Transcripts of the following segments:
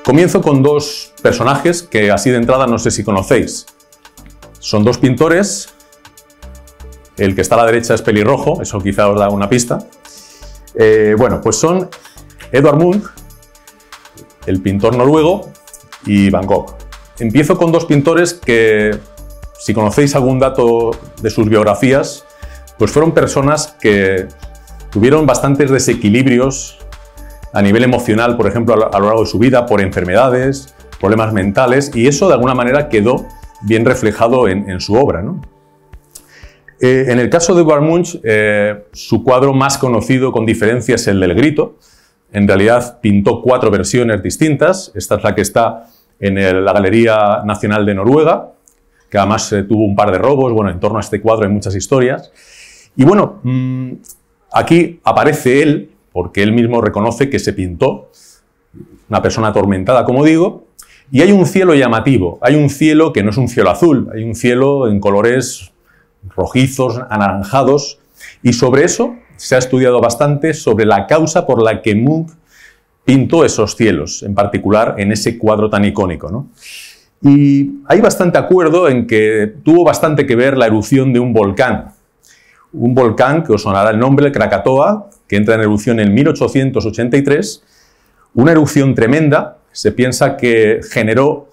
Comienzo con dos personajes que así de entrada no sé si conocéis. Son dos pintores. El que está a la derecha es pelirrojo, eso quizá os da una pista. Bueno, pues son Edvard Munch, el pintor noruego, y Van Gogh. Empiezo con dos pintores que, si conocéis algún dato de sus biografías, pues fueron personas que tuvieron bastantes desequilibrios a nivel emocional, por ejemplo, a lo largo de su vida, por enfermedades, problemas mentales, y eso de alguna manera quedó bien reflejado en su obra, ¿no? En el caso de Edvard Munch, su cuadro más conocido con diferencia es el del Grito. En realidad pintó 4 versiones distintas. Esta es la que está en la Galería Nacional de Noruega, que además tuvo un par de robos. Bueno, en torno a este cuadro hay muchas historias. Y bueno, aquí aparece él, porque él mismo reconoce que se pintó, una persona atormentada, como digo, y hay un cielo llamativo. Hay un cielo que no es un cielo azul, hay un cielo en colores rojizos, anaranjados, y sobre eso se ha estudiado bastante sobre la causa por la que Munch pintó esos cielos, en particular en ese cuadro tan icónico, ¿no? Y hay bastante acuerdo en que tuvo bastante que ver la erupción de un volcán que os sonará el nombre, el Krakatoa, que entra en erupción en 1883, una erupción tremenda. Se piensa que generó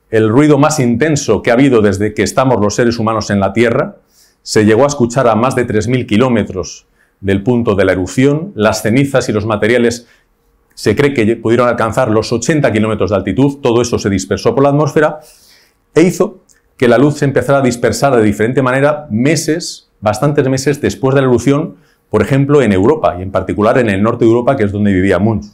el ruido más intenso que ha habido desde que estamos los seres humanos en la Tierra. Se llegó a escuchar a más de 3.000 kilómetros del punto de la erupción. Las cenizas y los materiales se cree que pudieron alcanzar los 80 kilómetros de altitud. Todo eso se dispersó por la atmósfera e hizo que la luz se empezara a dispersar de diferente manera bastantes meses después de la erupción, por ejemplo, en Europa, y en particular en el norte de Europa, que es donde vivía Munch.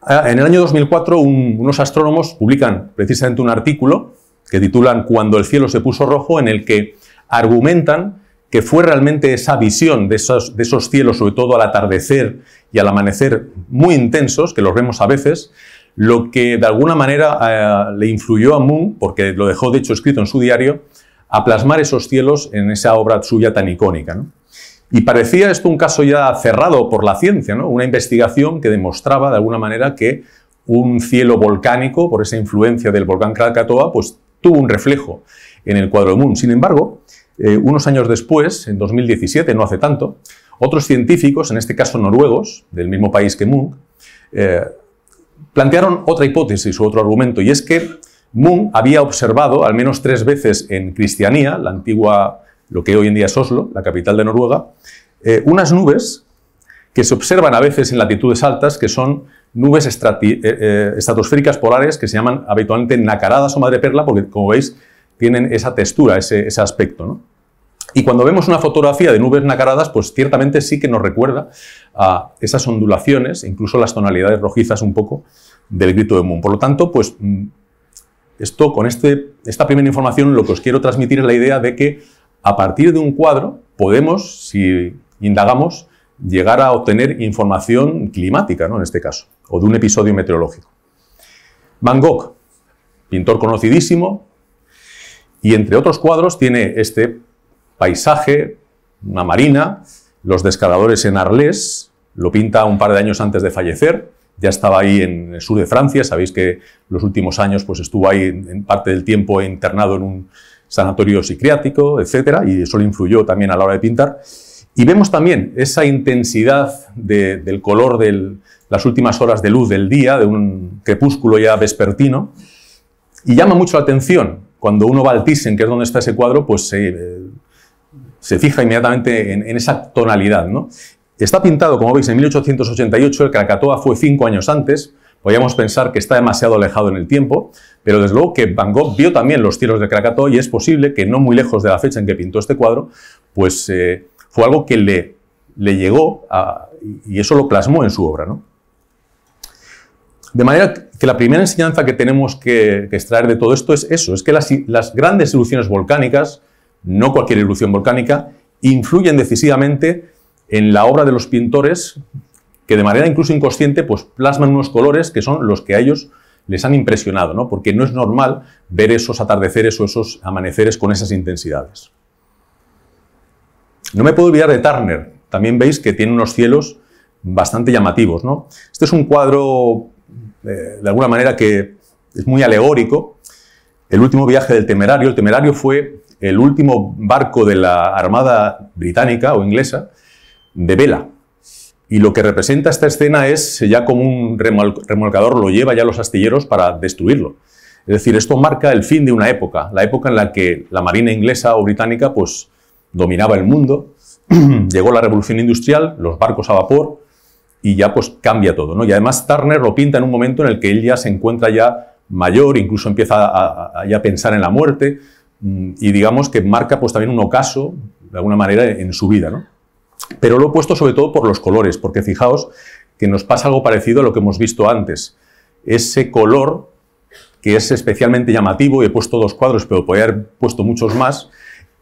En el año 2004, unos astrónomos publican precisamente un artículo que titulan «Cuando el cielo se puso rojo», en el que argumentan que fue realmente esa visión de esos cielos, sobre todo al atardecer y al amanecer muy intensos, que los vemos a veces, lo que de alguna manera le influyó a Munch, porque lo dejó de hecho escrito en su diario, a plasmar esos cielos en esa obra suya tan icónica, ¿no? Y parecía esto un caso ya cerrado por la ciencia, ¿no? Una investigación que demostraba de alguna manera que un cielo volcánico, por esa influencia del volcán Krakatoa, pues tuvo un reflejo en el cuadro de Munch. Sin embargo, unos años después, en 2017, no hace tanto, otros científicos, en este caso noruegos, del mismo país que Munch, plantearon otra hipótesis u otro argumento, y es que Munch había observado al menos 3 veces en Cristianía, la antigua, lo que hoy en día es Oslo, la capital de Noruega, unas nubes que se observan a veces en latitudes altas, que son nubes estratosféricas polares que se llaman habitualmente nacaradas o madreperla, porque, como veis, tienen esa textura, ese aspecto, ¿no? Y cuando vemos una fotografía de nubes nacaradas, pues ciertamente sí que nos recuerda a esas ondulaciones, incluso las tonalidades rojizas un poco del Grito de Munch. Por lo tanto, pues esto, con esta primera información, lo que os quiero transmitir es la idea de que a partir de un cuadro podemos, si indagamos, llegar a obtener información climática, ¿no? En este caso, o de un episodio meteorológico. Van Gogh, pintor conocidísimo, y entre otros cuadros tiene este paisaje, una marina, los descaradores en Arles, lo pinta un par de años antes de fallecer, ya estaba ahí en el sur de Francia, sabéis que los últimos años pues estuvo ahí en parte del tiempo internado en un sanatorio psiquiátrico, etc., y eso le influyó también a la hora de pintar. Y vemos también esa intensidad del color de las últimas horas de luz del día, de un crepúsculo ya vespertino, y llama mucho la atención. Cuando uno va al Thyssen, que es donde está ese cuadro, pues se fija inmediatamente en esa tonalidad, ¿no? Está pintado, como veis, en 1888, el Krakatoa fue 5 años antes. Podríamos pensar que está demasiado alejado en el tiempo, pero desde luego que Van Gogh vio también los cielos de Krakatoa, y es posible que no muy lejos de la fecha en que pintó este cuadro, pues fue algo que le llegó y eso lo plasmó en su obra, ¿no? De manera que la primera enseñanza que tenemos que extraer de todo esto es eso, es que las grandes erupciones volcánicas, no cualquier erupción volcánica, influyen decisivamente en la obra de los pintores, que de manera incluso inconsciente pues plasman unos colores que son los que a ellos les han impresionado, ¿no? Porque no es normal ver esos atardeceres o esos amaneceres con esas intensidades. No me puedo olvidar de Turner. También veis que tiene unos cielos bastante llamativos, ¿no? Este es un cuadro de alguna manera que es muy alegórico, el último viaje del Temerario. El Temerario fue el último barco de la Armada británica o inglesa de vela. Y lo que representa esta escena es ya como un remolcador lo lleva ya a los astilleros para destruirlo. Es decir, esto marca el fin de una época, la época en la que la marina inglesa o británica pues dominaba el mundo, llegó la revolución industrial, los barcos a vapor y ya pues cambia todo, ¿no? Y además Turner lo pinta en un momento en el que él ya se encuentra ya mayor, incluso empieza a ya pensar en la muerte y digamos que marca pues también un ocaso de alguna manera en su vida, ¿no? Pero lo he puesto sobre todo por los colores, porque fijaos que nos pasa algo parecido a lo que hemos visto antes. Ese color que es especialmente llamativo, y he puesto 2 cuadros, pero podría haber puesto muchos más,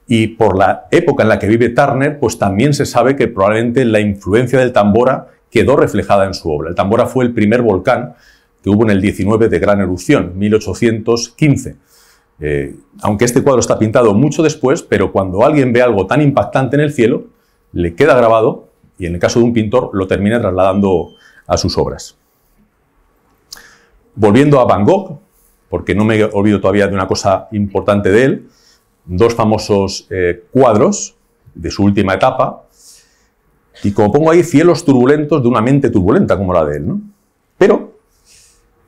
y por la época en la que vive Turner, pues también se sabe que probablemente la influencia del Tambora quedó reflejada en su obra. El Tambora fue el primer volcán que hubo en el 19 de gran erupción, 1815. Aunque este cuadro está pintado mucho después, pero cuando alguien ve algo tan impactante en el cielo, le queda grabado y en el caso de un pintor lo termina trasladando a sus obras. Volviendo a Van Gogh, porque no me olvido todavía de una cosa importante de él, 2 famosos cuadros de su última etapa, y como pongo ahí, cielos turbulentos de una mente turbulenta como la de él, ¿no? Pero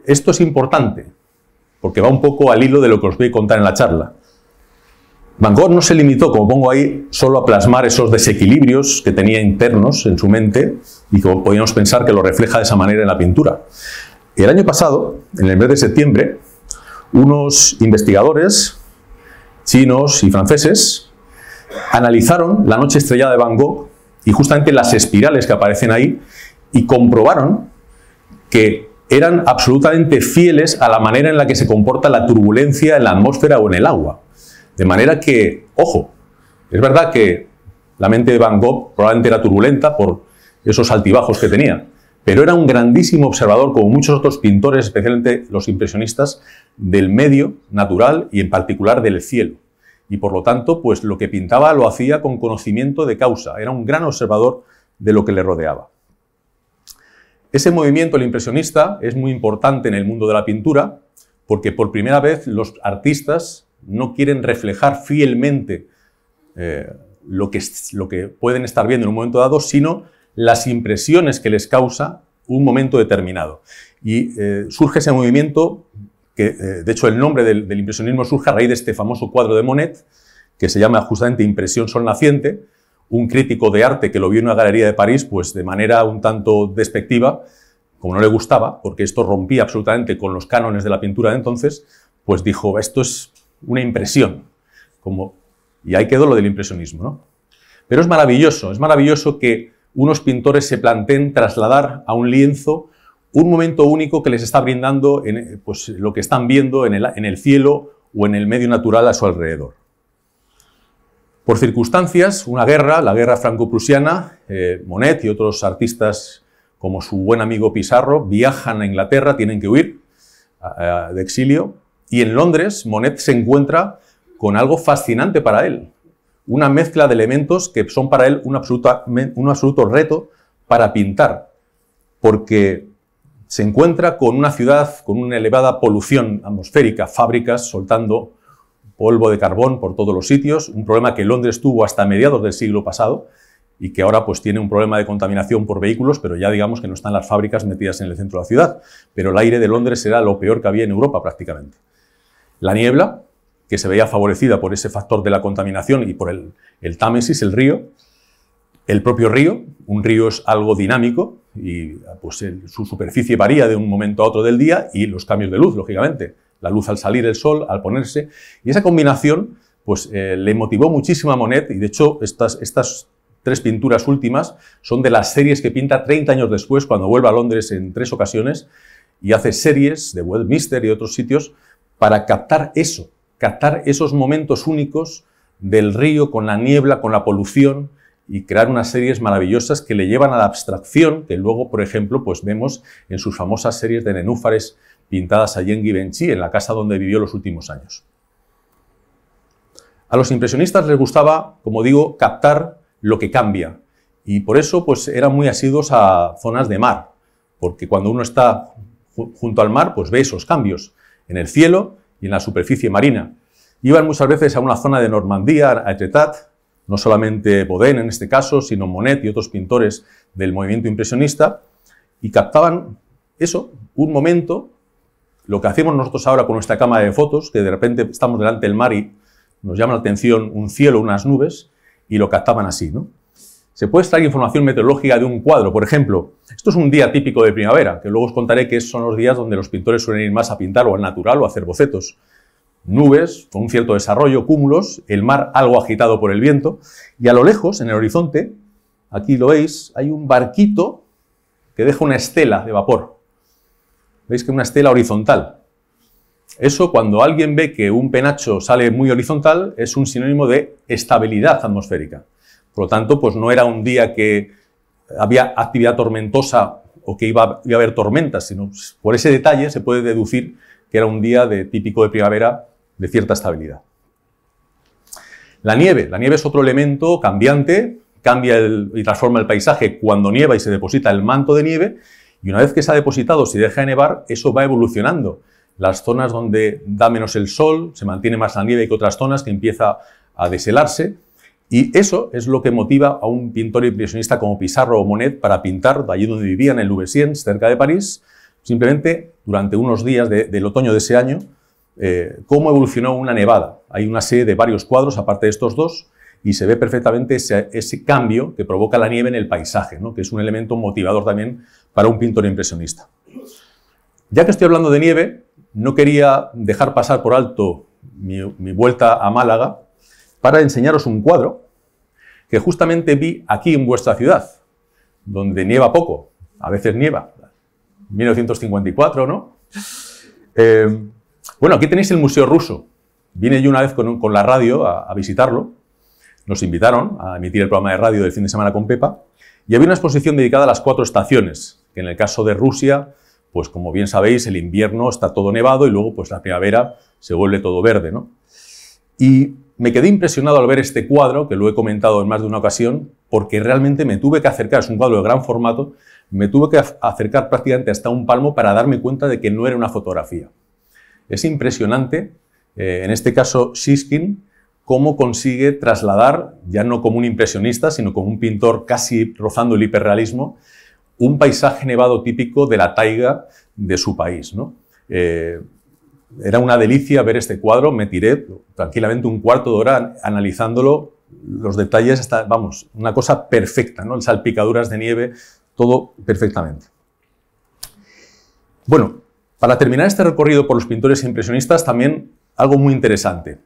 esto es importante, porque va un poco al hilo de lo que os voy a contar en la charla. Van Gogh no se limitó, como pongo ahí, solo a plasmar esos desequilibrios que tenía internos en su mente y como podríamos pensar que lo refleja de esa manera en la pintura. El año pasado, en el mes de septiembre, unos investigadores chinos y franceses analizaron la noche estrellada de Van Gogh y justamente las espirales que aparecen ahí y comprobaron que eran absolutamente fieles a la manera en la que se comporta la turbulencia en la atmósfera o en el agua. De manera que, ojo, es verdad que la mente de Van Gogh probablemente era turbulenta por esos altibajos que tenía, pero era un grandísimo observador, como muchos otros pintores, especialmente los impresionistas, del medio natural y en particular del cielo. Y por lo tanto, pues lo que pintaba lo hacía con conocimiento de causa, era un gran observador de lo que le rodeaba. Ese movimiento, el impresionista, es muy importante en el mundo de la pintura, porque por primera vez los artistas no quieren reflejar fielmente lo que pueden estar viendo en un momento dado, sino las impresiones que les causa un momento determinado. Y surge ese movimiento, que de hecho el nombre del impresionismo surge a raíz de este famoso cuadro de Monet, que se llama justamente Impresión Sol Naciente. Un crítico de arte que lo vio en una galería de París, pues de manera un tanto despectiva, como no le gustaba, porque esto rompía absolutamente con los cánones de la pintura de entonces, pues dijo, esto es una impresión. Y ahí quedó lo del impresionismo, ¿no? Pero es maravilloso que unos pintores se planteen trasladar a un lienzo un momento único que les está brindando pues, lo que están viendo en el cielo o en el medio natural a su alrededor. Por circunstancias, una guerra, la guerra franco-prusiana, Monet y otros artistas como su buen amigo Pissarro viajan a Inglaterra, tienen que huir de exilio, y en Londres Monet se encuentra con algo fascinante para él, una mezcla de elementos que son para él un absoluto reto para pintar, porque se encuentra con una ciudad con una elevada polución atmosférica, fábricas soltando polvo de carbón por todos los sitios, un problema que Londres tuvo hasta mediados del siglo pasado y que ahora pues tiene un problema de contaminación por vehículos, pero ya digamos que no están las fábricas metidas en el centro de la ciudad, pero el aire de Londres era lo peor que había en Europa prácticamente. La niebla, que se veía favorecida por ese factor de la contaminación y por el Támesis, el río. El propio río, un río es algo dinámico y pues su superficie varía de un momento a otro del día y los cambios de luz, lógicamente. La luz al salir, el sol, al ponerse. Y esa combinación pues, le motivó muchísimo a Monet y de hecho estas 3 pinturas últimas son de las series que pinta 30 años después cuando vuelve a Londres en 3 ocasiones y hace series de Westminster y otros sitios para captar esos momentos únicos del río con la niebla, con la polución y crear unas series maravillosas que le llevan a la abstracción que luego, por ejemplo, pues vemos en sus famosas series de nenúfares pintadas allí en Givenchy, en la casa donde vivió los últimos años. A los impresionistas les gustaba, como digo, captar lo que cambia y por eso pues, eran muy asiduos a zonas de mar, porque cuando uno está junto al mar, pues ve esos cambios en el cielo y en la superficie marina. Iban muchas veces a una zona de Normandía, a Etretat, no solamente Bodin en este caso, sino Monet y otros pintores del movimiento impresionista, y captaban eso, un momento, lo que hacemos nosotros ahora con nuestra cámara de fotos, que de repente estamos delante del mar y nos llama la atención un cielo, unas nubes, y lo captaban así, ¿no? Se puede extraer información meteorológica de un cuadro, por ejemplo, esto es un día típico de primavera, que luego os contaré que son los días donde los pintores suelen ir más a pintar o al natural o a hacer bocetos. Nubes, con un cierto desarrollo, cúmulos, el mar algo agitado por el viento, y a lo lejos, en el horizonte, aquí lo veis, hay un barquito que deja una estela de vapor. ¿Veis que es una estela horizontal? Eso, cuando alguien ve que un penacho sale muy horizontal, es un sinónimo de estabilidad atmosférica. Por lo tanto, pues no era un día que había actividad tormentosa o que iba a haber tormentas, sino por ese detalle se puede deducir que era un día típico de primavera de cierta estabilidad. La nieve es otro elemento cambiante, cambia y transforma el paisaje cuando nieva y se deposita el manto de nieve, y una vez que se ha depositado, si deja de nevar, eso va evolucionando. Las zonas donde da menos el sol, se mantiene más la nieve que otras zonas que empieza a deshelarse, y eso es lo que motiva a un pintor impresionista como Pissarro o Monet para pintar de allí donde vivían, en Louveciennes, cerca de París, simplemente durante unos días del otoño de ese año, cómo evolucionó una nevada. Hay una serie de varios cuadros, aparte de estos dos, y se ve perfectamente ese cambio que provoca la nieve en el paisaje, ¿no? Que es un elemento motivador también para un pintor impresionista. Ya que estoy hablando de nieve, no quería dejar pasar por alto mi vuelta a Málaga para enseñaros un cuadro que justamente vi aquí en vuestra ciudad, donde nieva poco, a veces nieva, 1954, ¿no? Bueno, aquí tenéis el Museo Ruso. Vine yo una vez con la radio a visitarlo. Nos invitaron a emitir el programa de radio del fin de semana con Pepa, y había una exposición dedicada a las 4 estaciones, que en el caso de Rusia, pues como bien sabéis, el invierno está todo nevado y luego pues la primavera se vuelve todo verde, ¿no? Y me quedé impresionado al ver este cuadro, que lo he comentado en más de una ocasión, porque realmente me tuve que acercar, es un cuadro de gran formato, me tuve que acercar prácticamente hasta un palmo para darme cuenta de que no era una fotografía. Es impresionante, en este caso Shishkin, cómo consigue trasladar, ya no como un impresionista, sino como un pintor casi rozando el hiperrealismo, un paisaje nevado típico de la taiga de su país, ¿no? Era una delicia ver este cuadro, me tiré tranquilamente un cuarto de hora analizándolo, los detalles, hasta, vamos, una cosa perfecta, ¿no? Salpicaduras de nieve, todo perfectamente. Bueno, para terminar este recorrido por los pintores impresionistas, también algo muy interesante.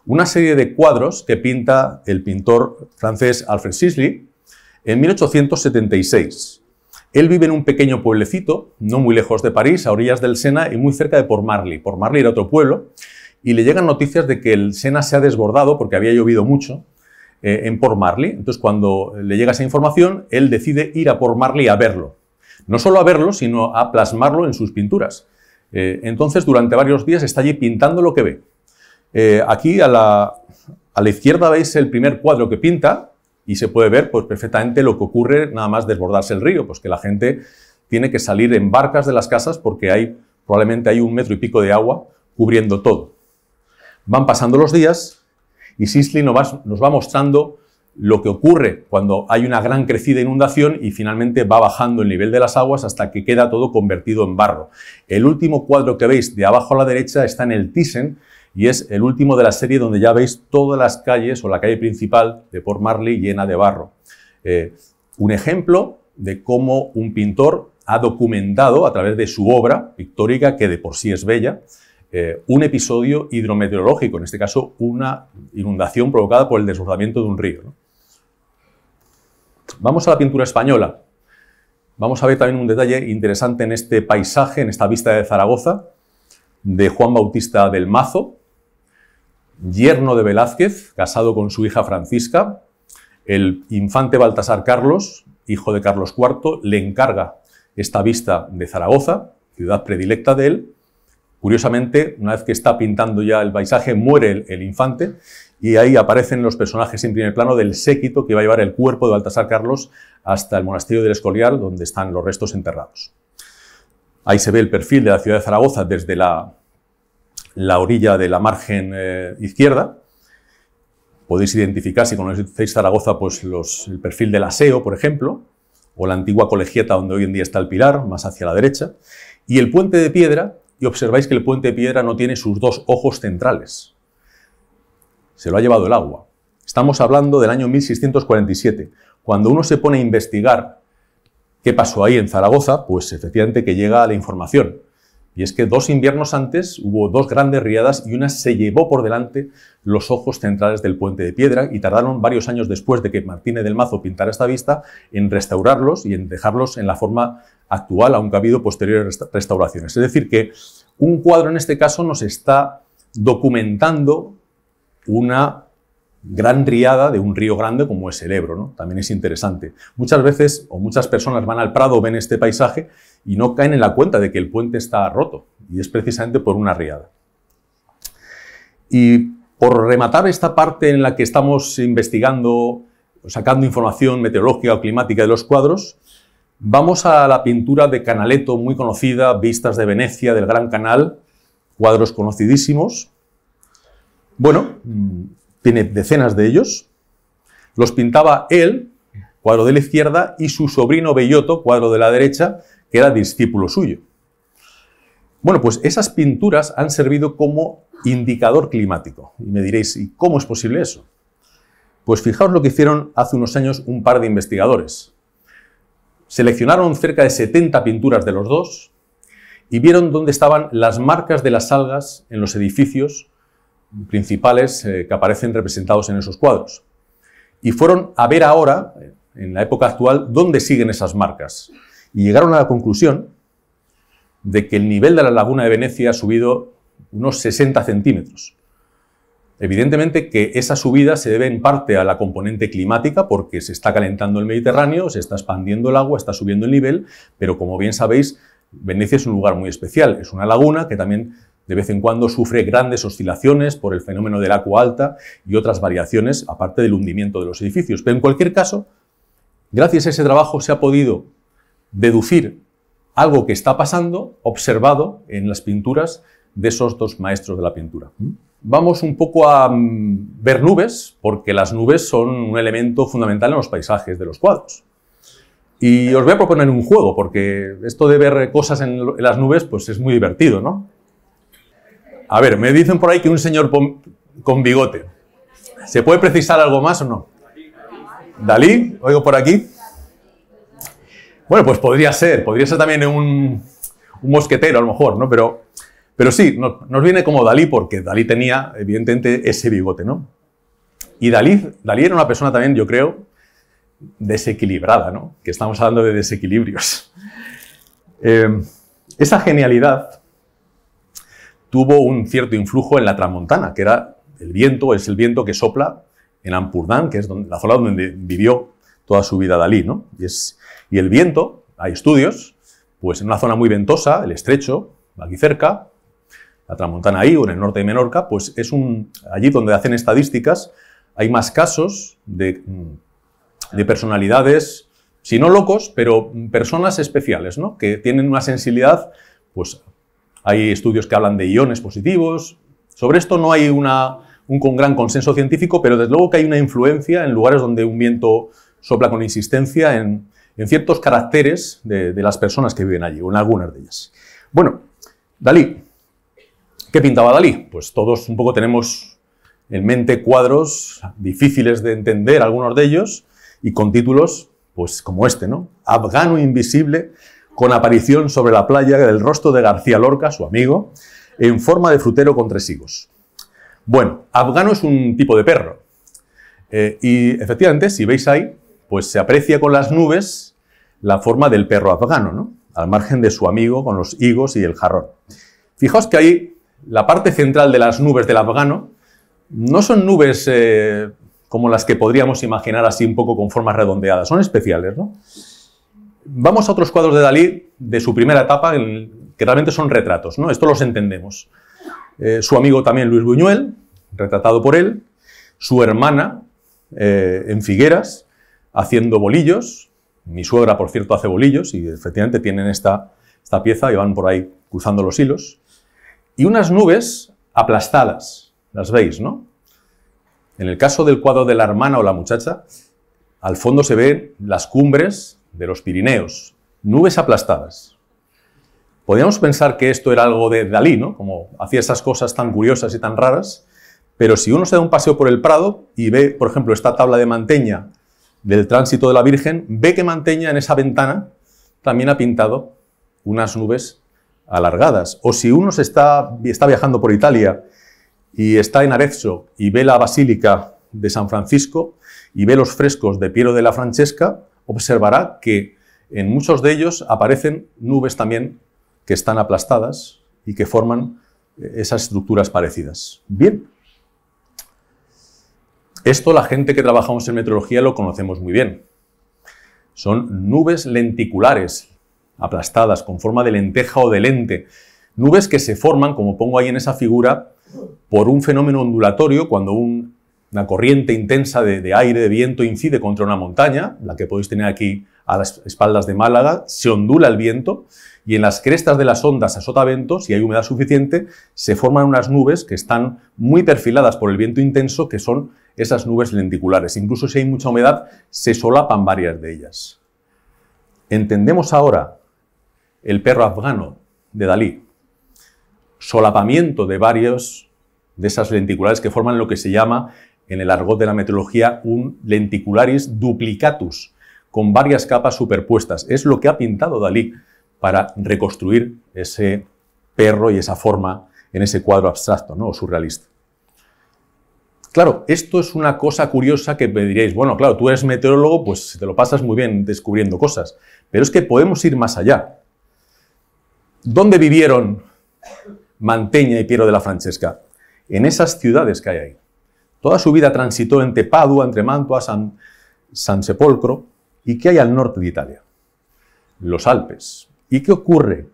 Una serie de cuadros que pinta el pintor francés Alfred Sisley en 1876. Él vive en un pequeño pueblecito, no muy lejos de París, a orillas del Sena y muy cerca de Port-Marly. Port-Marly era otro pueblo, y le llegan noticias de que el Sena se ha desbordado porque había llovido mucho en Port-Marly. Entonces, cuando le llega esa información, él decide ir a Port-Marly a verlo. No solo a verlo, sino a plasmarlo en sus pinturas. Entonces, durante varios días está allí pintando lo que ve. Aquí a la izquierda veis el primer cuadro que pinta, y se puede ver pues, perfectamente lo que ocurre nada más desbordarse el río, pues que la gente tiene que salir en barcas de las casas porque probablemente hay 1,5 metros de agua cubriendo todo. Van pasando los días y Sisley nos va mostrando lo que ocurre cuando hay una gran crecida inundación y finalmente va bajando el nivel de las aguas hasta que queda todo convertido en barro. El último cuadro que veis de abajo a la derecha está en el Thyssen, y es el último de la serie donde ya veis todas las calles o la calle principal de Port-Marly llena de barro. Un ejemplo de cómo un pintor ha documentado a través de su obra pictórica, que de por sí es bella, un episodio hidrometeorológico, en este caso una inundación provocada por el desbordamiento de un río, ¿no? Vamos a la pintura española. Vamos a ver también un detalle interesante en este paisaje, en esta vista de Zaragoza, de Juan Bautista del Mazo, yerno de Velázquez, casado con su hija Francisca. El infante Baltasar Carlos, hijo de Carlos IV, le encarga esta vista de Zaragoza, ciudad predilecta de él. Curiosamente, una vez que está pintando ya el paisaje, muere el infante, y ahí aparecen los personajes en primer plano del séquito que va a llevar el cuerpo de Baltasar Carlos hasta el monasterio del Escorial, donde están los restos enterrados. Ahí se ve el perfil de la ciudad de Zaragoza desde la orilla de la margen izquierda. Podéis identificar, si conocéis Zaragoza, pues el perfil del Aseo, por ejemplo, o la antigua colegiata donde hoy en día está el Pilar, más hacia la derecha, y el puente de piedra, y observáis que el puente de piedra no tiene sus dos ojos centrales. Se lo ha llevado el agua. Estamos hablando del año 1647. Cuando uno se pone a investigar qué pasó ahí en Zaragoza, pues efectivamente que llega a la información. Y es que 2 inviernos antes hubo 2 grandes riadas y una se llevó por delante los ojos centrales del puente de piedra y tardaron varios años después de que Martínez del Mazo pintara esta vista en restaurarlos y en dejarlos en la forma actual, aunque ha habido posteriores restauraciones. Es decir, que un cuadro en este caso nos está documentando una gran riada de un río grande como es el Ebro, ¿no? También es interesante. Muchas veces, o muchas personas van al Prado, ven este paisaje y no caen en la cuenta de que el puente está roto, y es precisamente por una riada. Y por rematar esta parte en la que estamos investigando, sacando información meteorológica o climática de los cuadros, vamos a la pintura de Canaletto, muy conocida, Vistas de Venecia, del Gran Canal, cuadros conocidísimos. Bueno, tiene decenas de ellos. Los pintaba él, cuadro de la izquierda, y su sobrino Bellotto, cuadro de la derecha, que era discípulo suyo. Bueno, pues esas pinturas han servido como indicador climático. Y me diréis, ¿y cómo es posible eso? Pues fijaos lo que hicieron hace unos años un par de investigadores. Seleccionaron cerca de 70 pinturas de los dos y vieron dónde estaban las marcas de las algas en los edificios principales que aparecen representados en esos cuadros. Y fueron a ver ahora, en la época actual, dónde siguen esas marcas. Y llegaron a la conclusión de que el nivel de la laguna de Venecia ha subido unos 60 centímetros. Evidentemente que esa subida se debe en parte a la componente climática, porque se está calentando el Mediterráneo, se está expandiendo el agua, está subiendo el nivel, pero como bien sabéis, Venecia es un lugar muy especial. Es una laguna que también de vez en cuando sufre grandes oscilaciones por el fenómeno del agua alta y otras variaciones, aparte del hundimiento de los edificios. Pero en cualquier caso, gracias a ese trabajo se ha podido deducir algo que está pasando, observado en las pinturas de esos dos maestros de la pintura. Vamos un poco a ver nubes, porque las nubes son un elemento fundamental en los paisajes de los cuadros. Y os voy a proponer un juego, porque esto de ver cosas en las nubes pues es muy divertido, ¿no? A ver, me dicen por ahí que un señor con bigote. ¿Se puede precisar algo más o no? ¿Dalí? Oigo por aquí. Bueno, pues podría ser también un mosquetero a lo mejor, ¿no? Pero sí, nos viene como Dalí porque Dalí tenía, evidentemente, ese bigote, ¿no? Y Dalí era una persona también, yo creo, desequilibrada, ¿no? Que estamos hablando de desequilibrios. Esa genialidad tuvo un cierto influjo en la tramontana, que era el viento, es el viento que sopla en Ampurdán, que es la zona donde vivió toda su vida Dalí, ¿no? Y el viento, hay estudios, pues en una zona muy ventosa, el Estrecho, aquí cerca, la tramontana ahí, o en el norte de Menorca, pues es allí donde hacen estadísticas, hay más casos de personalidades, si no locos, pero personas especiales, ¿no? Que tienen una sensibilidad, pues hay estudios que hablan de iones positivos. Sobre esto no hay un gran consenso científico, pero desde luego que hay una influencia en lugares donde un viento sopla con insistencia en ciertos caracteres de las personas que viven allí, o en algunas de ellas. Bueno, Dalí. ¿Qué pintaba Dalí? Pues todos un poco tenemos en mente cuadros difíciles de entender, algunos de ellos, y con títulos, pues como este, ¿no? Afgano invisible, con aparición sobre la playa del rostro de García Lorca, su amigo, en forma de frutero con 3 higos. Bueno, afgano es un tipo de perro. Y efectivamente, si veis ahí, pues se aprecia con las nubes la forma del perro afgano, ¿no? Al margen de su amigo con los higos y el jarrón. Fijaos que ahí la parte central de las nubes del afgano no son nubes como las que podríamos imaginar así un poco con formas redondeadas, son especiales, ¿no? Vamos a otros cuadros de Dalí de su primera etapa, que realmente son retratos, ¿no? Esto los entendemos. Su amigo también Luis Buñuel, retratado por él, su hermana en Figueras, haciendo bolillos. Mi suegra, por cierto, hace bolillos y efectivamente tienen esta esta pieza y van por ahí cruzando los hilos. Y unas nubes aplastadas, las veis, ¿no? En el caso del cuadro de la hermana o la muchacha, al fondo se ven las cumbres de los Pirineos, nubes aplastadas. Podríamos pensar que esto era algo de Dalí, ¿no? Como hacía esas cosas tan curiosas y tan raras, pero si uno se da un paseo por el Prado y ve, por ejemplo, esta tabla de Manteña del tránsito de la Virgen, ve que Manteña en esa ventana también ha pintado unas nubes alargadas. O si uno está viajando por Italia y está en Arezzo y ve la Basílica de San Francisco y ve los frescos de Piero della Francesca, observará que en muchos de ellos aparecen nubes también que están aplastadas y que forman esas estructuras parecidas. Bien. Esto la gente que trabajamos en meteorología lo conocemos muy bien. Son nubes lenticulares, aplastadas, con forma de lenteja o de lente. Nubes que se forman, como pongo ahí en esa figura, por un fenómeno ondulatorio, cuando una corriente intensa de aire, de viento, incide contra una montaña, la que podéis tener aquí a las espaldas de Málaga, se ondula el viento y en las crestas de las ondas a sotavento, si hay humedad suficiente, se forman unas nubes que están muy perfiladas por el viento intenso, que son esas nubes lenticulares. Incluso si hay mucha humedad, se solapan varias de ellas. Entendemos ahora el perro afgano de Dalí, solapamiento de varios de esas lenticulares que forman lo que se llama en el argot de la meteorología un lenticularis duplicatus, con varias capas superpuestas. Es lo que ha pintado Dalí para reconstruir ese perro y esa forma en ese cuadro abstracto, ¿no? O surrealista. Claro, esto es una cosa curiosa que me diréis, bueno, claro, tú eres meteorólogo, pues te lo pasas muy bien descubriendo cosas, pero es que podemos ir más allá. ¿Dónde vivieron Manteña y Piero della Francesca? En esas ciudades que hay ahí. Toda su vida transitó entre Padua, entre Mantua, San Sepolcro. ¿Y qué hay al norte de Italia? Los Alpes. ¿Y qué ocurre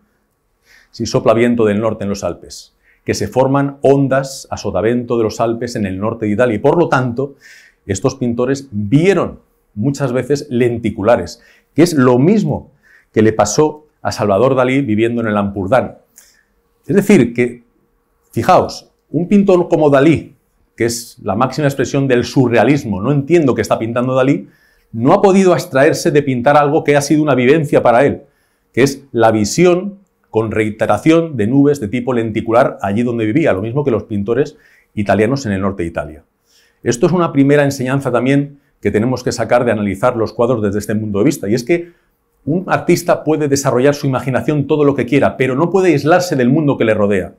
si sopla viento del norte en los Alpes? Que se forman ondas a sotavento de los Alpes en el norte de Italia. Y por lo tanto, estos pintores vieron muchas veces lenticulares, que es lo mismo que le pasó a Salvador Dalí viviendo en el Ampurdán. Es decir, que, fijaos, un pintor como Dalí, que es la máxima expresión del surrealismo, no entiendo qué está pintando Dalí, no ha podido abstraerse de pintar algo que ha sido una vivencia para él, que es la visión con reiteración de nubes de tipo lenticular allí donde vivía, lo mismo que los pintores italianos en el norte de Italia. Esto es una primera enseñanza también que tenemos que sacar de analizar los cuadros desde este punto de vista, y es que un artista puede desarrollar su imaginación todo lo que quiera, pero no puede aislarse del mundo que le rodea.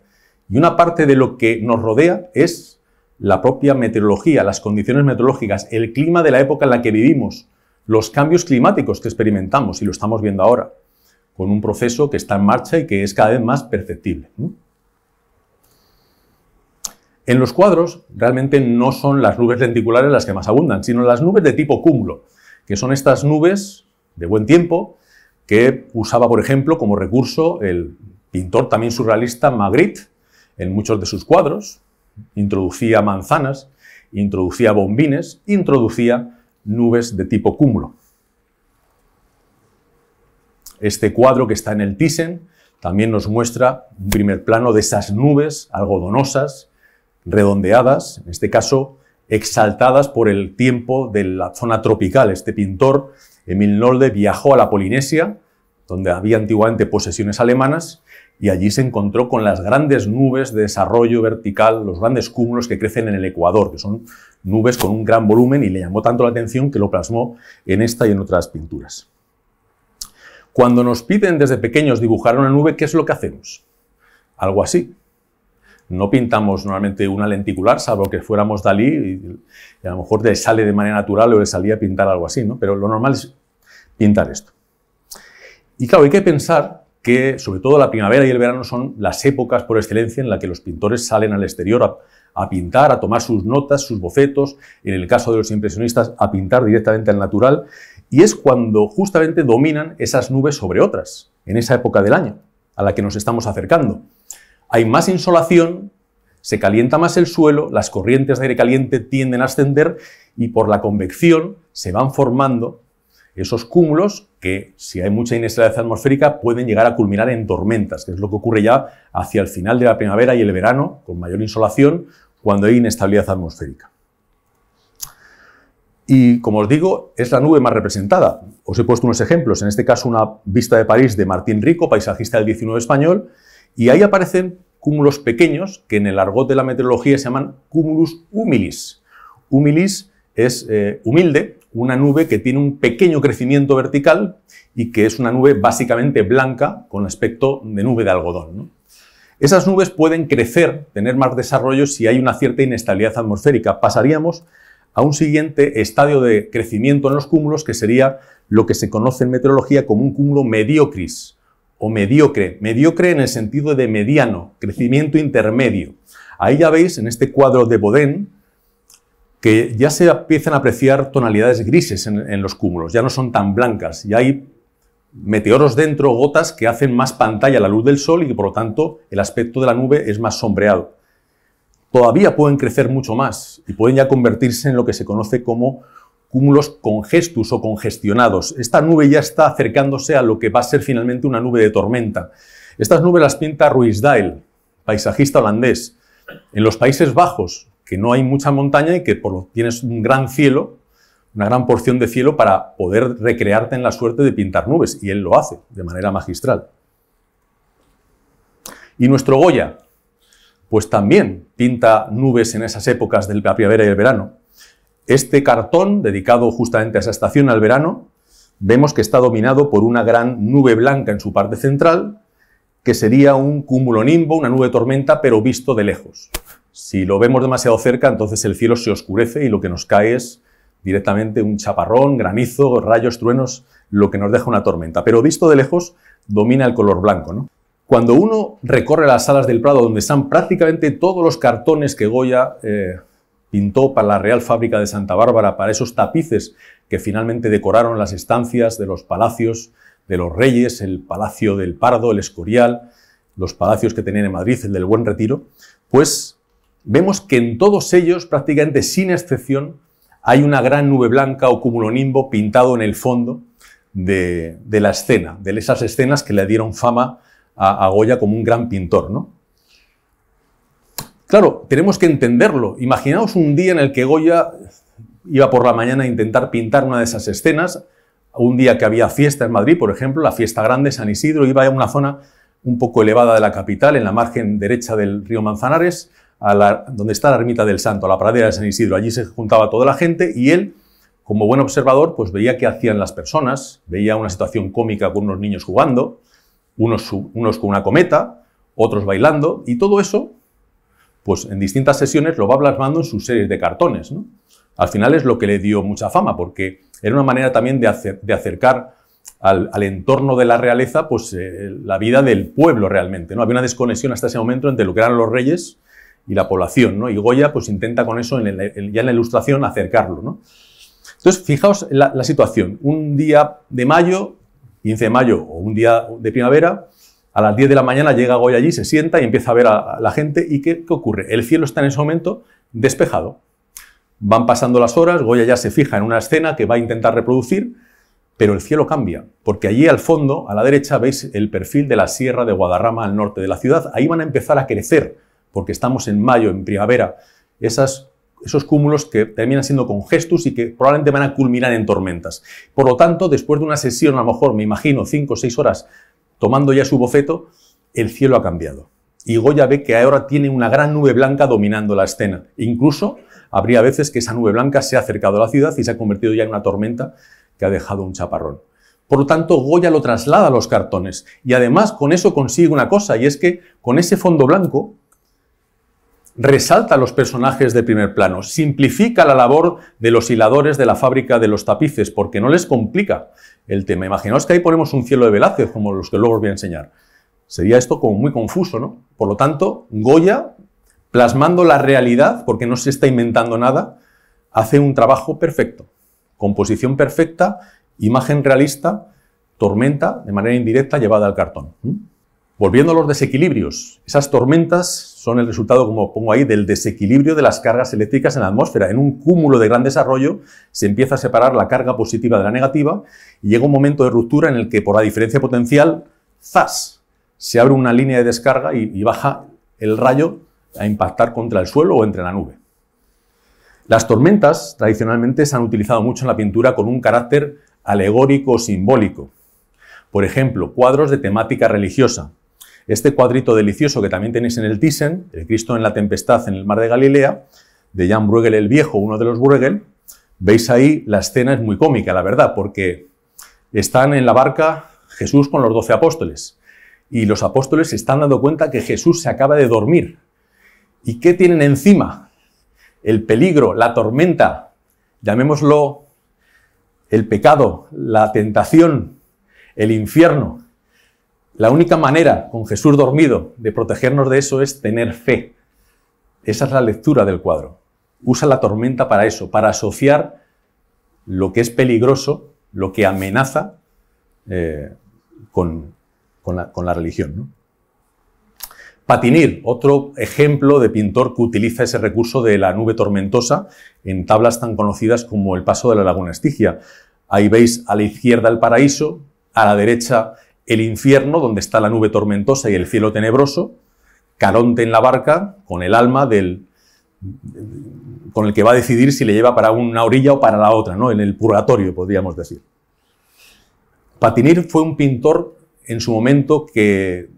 Y una parte de lo que nos rodea es la propia meteorología, las condiciones meteorológicas, el clima de la época en la que vivimos, los cambios climáticos que experimentamos, y lo estamos viendo ahora, con un proceso que está en marcha y que es cada vez más perceptible. En los cuadros realmente no son las nubes lenticulares las que más abundan, sino las nubes de tipo cúmulo, que son estas nubes de buen tiempo que usaba, por ejemplo, como recurso el pintor también surrealista Magritte en muchos de sus cuadros. Introducía manzanas, introducía bombines, introducía nubes de tipo cúmulo. Este cuadro que está en el Thyssen también nos muestra un primer plano de esas nubes algodonosas, redondeadas, en este caso exaltadas por el tiempo de la zona tropical. Este pintor, Emil Nolde, viajó a la Polinesia, donde había antiguamente posesiones alemanas, y allí se encontró con las grandes nubes de desarrollo vertical, los grandes cúmulos que crecen en el Ecuador, que son nubes con un gran volumen, y le llamó tanto la atención que lo plasmó en esta y en otras pinturas. Cuando nos piden desde pequeños dibujar una nube, ¿qué es lo que hacemos? Algo así. No pintamos normalmente una lenticular, salvo que fuéramos Dalí, y a lo mejor le sale de manera natural o le salía pintar algo así, ¿no? Pero lo normal es pintar esto. Y claro, hay que pensar que sobre todo la primavera y el verano son las épocas por excelencia en las que los pintores salen al exterior a pintar, a tomar sus notas, sus bocetos, en el caso de los impresionistas a pintar directamente al natural, y es cuando justamente dominan esas nubes sobre otras, en esa época del año a la que nos estamos acercando. Hay más insolación, se calienta más el suelo, las corrientes de aire caliente tienden a ascender y por la convección se van formando esos cúmulos que, si hay mucha inestabilidad atmosférica, pueden llegar a culminar en tormentas, que es lo que ocurre ya hacia el final de la primavera y el verano, con mayor insolación, cuando hay inestabilidad atmosférica. Y, como os digo, es la nube más representada. Os he puesto unos ejemplos, en este caso una vista de París de Martín Rico, paisajista del XIX español, y ahí aparecen cúmulos pequeños que en el argot de la meteorología se llaman cumulus humilis. Humilis es humilde, una nube que tiene un pequeño crecimiento vertical y que es una nube básicamente blanca con aspecto de nube de algodón, ¿no? Esas nubes pueden crecer, tener más desarrollo si hay una cierta inestabilidad atmosférica. Pasaríamos a un siguiente estadio de crecimiento en los cúmulos, que sería lo que se conoce en meteorología como un cúmulo mediocris o mediocre. Mediocre en el sentido de mediano, crecimiento intermedio. Ahí ya veis, en este cuadro de Baudin, que ya se empiezan a apreciar tonalidades grises en los cúmulos, ya no son tan blancas, ya hay meteoros dentro, gotas que hacen más pantalla a la luz del sol y que, por lo tanto, el aspecto de la nube es más sombreado. Todavía pueden crecer mucho más y pueden ya convertirse en lo que se conoce como cúmulos congestus o congestionados. Esta nube ya está acercándose a lo que va a ser finalmente una nube de tormenta. Estas nubes las pinta Ruysdael, paisajista holandés. En los Países Bajos, que no hay mucha montaña y que tienes un gran cielo, una gran porción de cielo para poder recrearte en la suerte de pintar nubes, y él lo hace de manera magistral. Y nuestro Goya, pues también pinta nubes en esas épocas de la primavera y el verano. Este cartón, dedicado justamente a esa estación, al verano, vemos que está dominado por una gran nube blanca en su parte central, que sería un cumulonimbo, una nube de tormenta, pero visto de lejos. Si lo vemos demasiado cerca, entonces el cielo se oscurece y lo que nos cae es directamente un chaparrón, granizo, rayos, truenos, lo que nos deja una tormenta. Pero visto de lejos, domina el color blanco, ¿no? Cuando uno recorre las salas del Prado, donde están prácticamente todos los cartones que Goya pintó para la Real Fábrica de Santa Bárbara, para esos tapices que finalmente decoraron las estancias de los palacios de los reyes, el Palacio del Pardo, el Escorial, los palacios que tenían en Madrid, el del Buen Retiro, pues vemos que en todos ellos, prácticamente sin excepción, hay una gran nube blanca o cumulonimbo pintado en el fondo de la escena, de esas escenas que le dieron fama a Goya como un gran pintor, ¿no? Claro, tenemos que entenderlo. Imaginaos un día en el que Goya iba por la mañana a intentar pintar una de esas escenas, un día que había fiesta en Madrid, por ejemplo, la fiesta grande, San Isidro, iba a una zona un poco elevada de la capital, en la margen derecha del río Manzanares, donde está la ermita del Santo, la pradera de San Isidro. Allí se juntaba toda la gente y él, como buen observador, pues veía qué hacían las personas, veía una situación cómica con unos niños jugando, unos con una cometa, otros bailando, y todo eso, pues en distintas sesiones lo va plasmando en sus series de cartones, ¿no? Al final es lo que le dio mucha fama, porque era una manera también de acercar al entorno de la realeza, pues la vida del pueblo realmente, ¿no? Había una desconexión hasta ese momento entre lo que eran los reyes y la población, ¿no? Y Goya pues intenta con eso, ya en la ilustración, acercarlo, ¿no? Entonces, fijaos la situación. Un día de mayo, 15 de mayo, o un día de primavera, a las 10 de la mañana llega Goya allí, se sienta y empieza a ver a la gente. ¿Y qué ocurre? El cielo está en ese momento despejado. Van pasando las horas, Goya ya se fija en una escena que va a intentar reproducir, pero el cielo cambia, porque allí al fondo, a la derecha, veis el perfil de la Sierra de Guadarrama al norte de la ciudad. Ahí van a empezar a crecer, porque estamos en mayo, en primavera, esos cúmulos que terminan siendo congestus y que probablemente van a culminar en tormentas. Por lo tanto, después de una sesión, a lo mejor, me imagino, 5 o 6 horas, tomando ya su boceto, el cielo ha cambiado. Y Goya ve que ahora tiene una gran nube blanca dominando la escena. Incluso habría veces que esa nube blanca se ha acercado a la ciudad y se ha convertido ya en una tormenta que ha dejado un chaparrón. Por lo tanto, Goya lo traslada a los cartones. Y además, con eso consigue una cosa, y es que con ese fondo blanco resalta a los personajes de primer plano, simplifica la labor de los hiladores de la fábrica de los tapices, porque no les complica el tema. Imaginaos que ahí ponemos un cielo de Velázquez, como los que luego os voy a enseñar. Sería esto como muy confuso, ¿no? Por lo tanto, Goya, plasmando la realidad, porque no se está inventando nada, hace un trabajo perfecto. Composición perfecta, imagen realista, tormenta de manera indirecta llevada al cartón. Volviendo a los desequilibrios, esas tormentas son el resultado, como pongo ahí, del desequilibrio de las cargas eléctricas en la atmósfera. En un cúmulo de gran desarrollo se empieza a separar la carga positiva de la negativa y llega un momento de ruptura en el que, por la diferencia potencial, ¡zas!, se abre una línea de descarga y baja el rayo a impactar contra el suelo o entre la nube. Las tormentas tradicionalmente se han utilizado mucho en la pintura con un carácter alegórico o simbólico. Por ejemplo, cuadros de temática religiosa. Este cuadrito delicioso que también tenéis en el Thyssen, el Cristo en la tempestad en el mar de Galilea, de Jan Bruegel el Viejo, uno de los Bruegel, veis ahí la escena es muy cómica, la verdad, porque están en la barca Jesús con los 12 apóstoles y los apóstoles se están dando cuenta que Jesús se acaba de dormir. ¿Y qué tienen encima? El peligro, la tormenta, llamémoslo el pecado, la tentación, el infierno. La única manera, con Jesús dormido, de protegernos de eso es tener fe. Esa es la lectura del cuadro. Usa la tormenta para eso, para asociar lo que es peligroso, lo que amenaza con la religión, ¿no? Patinir, otro ejemplo de pintor que utiliza ese recurso de la nube tormentosa en tablas tan conocidas como el Paso de la Laguna Estigia. Ahí veis a la izquierda el paraíso, a la derecha el infierno, donde está la nube tormentosa y el cielo tenebroso, Caronte en la barca, con el alma con el que va a decidir si le lleva para una orilla o para la otra, ¿no? En el purgatorio, podríamos decir. Patinir fue un pintor en su momento que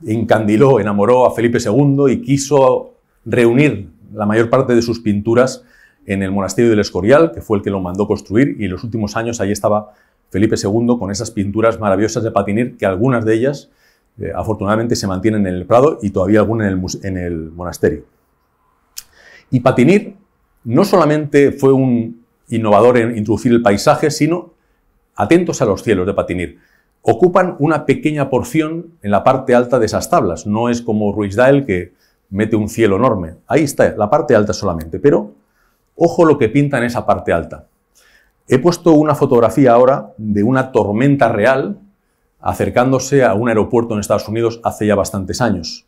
encandiló, enamoró a Felipe II y quiso reunir la mayor parte de sus pinturas en el monasterio del Escorial, que fue el que lo mandó construir, y en los últimos años allí estaba Felipe II con esas pinturas maravillosas de Patinir, que algunas de ellas afortunadamente se mantienen en el Prado y todavía alguna en el monasterio. Y Patinir no solamente fue un innovador en introducir el paisaje, sino, atentos a los cielos de Patinir, ocupan una pequeña porción en la parte alta de esas tablas. No es como Ruysdael, que mete un cielo enorme. Ahí está, la parte alta solamente. Pero ojo lo que pinta en esa parte alta. He puesto una fotografía ahora de una tormenta real acercándose a un aeropuerto en Estados Unidos hace ya bastantes años.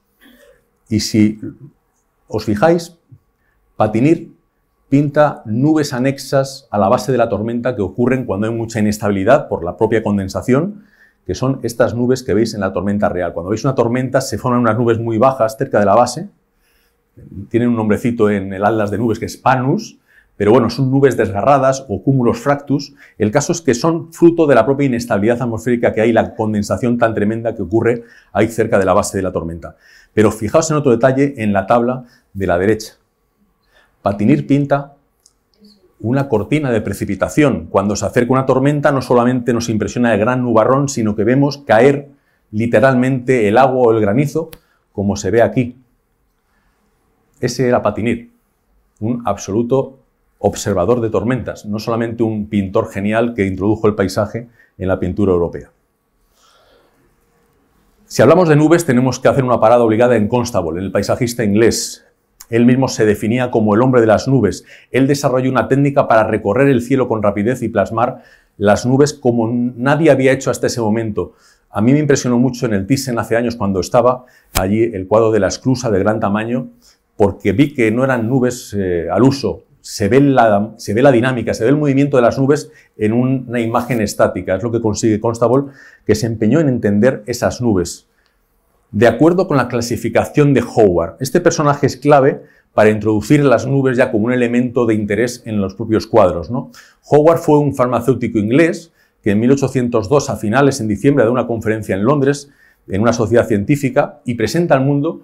Y si os fijáis, Patinir pinta nubes anexas a la base de la tormenta que ocurren cuando hay mucha inestabilidad por la propia condensación, que son estas nubes que veis en la tormenta real. Cuando veis una tormenta se forman unas nubes muy bajas cerca de la base, tienen un nombrecito en el atlas de nubes que es Panus, pero bueno, son nubes desgarradas o cúmulos fractus. El caso es que son fruto de la propia inestabilidad atmosférica que hay, la condensación tan tremenda que ocurre ahí cerca de la base de la tormenta. Pero fijaos en otro detalle en la tabla de la derecha. Patinir pinta una cortina de precipitación. Cuando se acerca una tormenta no solamente nos impresiona el gran nubarrón, sino que vemos caer literalmente el agua o el granizo, como se ve aquí. Ese era Patinir, un absoluto observador de tormentas, no solamente un pintor genial que introdujo el paisaje en la pintura europea. Si hablamos de nubes, tenemos que hacer una parada obligada en Constable, el paisajista inglés. Él mismo se definía como el hombre de las nubes. Él desarrolló una técnica para recorrer el cielo con rapidez y plasmar las nubes como nadie había hecho hasta ese momento. A mí me impresionó mucho en el Thyssen hace años cuando estaba allí el cuadro de la esclusa de gran tamaño, porque vi que no eran nubes al uso. Se ve la dinámica, se ve el movimiento de las nubes en una imagen estática. Es lo que consigue Constable, que se empeñó en entender esas nubes. De acuerdo con la clasificación de Howard, este personaje es clave para introducir las nubes ya como un elemento de interés en los propios cuadros, ¿no? Howard fue un farmacéutico inglés que en 1802, a finales, en diciembre, da una conferencia en Londres, en una sociedad científica, y presenta al mundo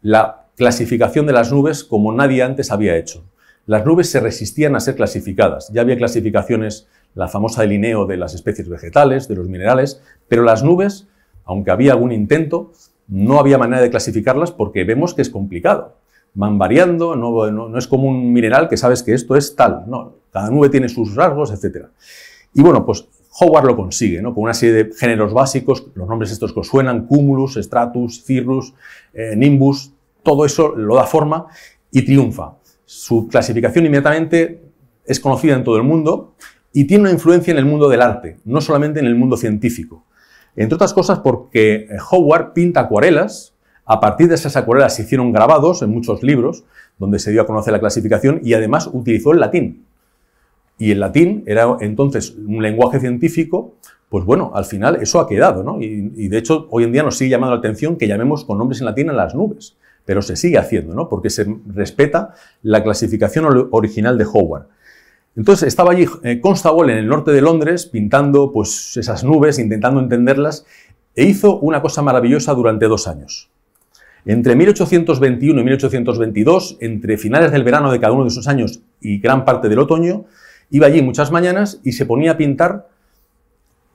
la clasificación de las nubes como nadie antes había hecho. Las nubes se resistían a ser clasificadas. Ya había clasificaciones, la famosa de Linneo, de las especies vegetales, de los minerales, pero las nubes, aunque había algún intento, no había manera de clasificarlas porque vemos que es complicado. Van variando, no es como un mineral que sabes que esto es tal. No, cada nube tiene sus rasgos, etc. Y bueno, pues Howard lo consigue, ¿no? Con una serie de géneros básicos, los nombres estos que os suenan, cumulus, stratus, cirrus, nimbus, todo eso lo da forma y triunfa. Su clasificación inmediatamente es conocida en todo el mundo y tiene una influencia en el mundo del arte, no solamente en el mundo científico. Entre otras cosas porque Howard pinta acuarelas, a partir de esas acuarelas se hicieron grabados en muchos libros, donde se dio a conocer la clasificación, y además utilizó el latín. Y el latín era entonces un lenguaje científico, pues bueno, al final eso ha quedado, ¿no? Y de hecho hoy en día nos sigue llamando la atención que llamemos con nombres en latín a las nubes, pero se sigue haciendo, ¿no? Porque se respeta la clasificación original de Howard. Entonces estaba allí Constable en el norte de Londres pintando pues esas nubes, intentando entenderlas, e hizo una cosa maravillosa durante 2 años. Entre 1821 y 1822, entre finales del verano de cada uno de esos años y gran parte del otoño, iba allí muchas mañanas y se ponía a pintar,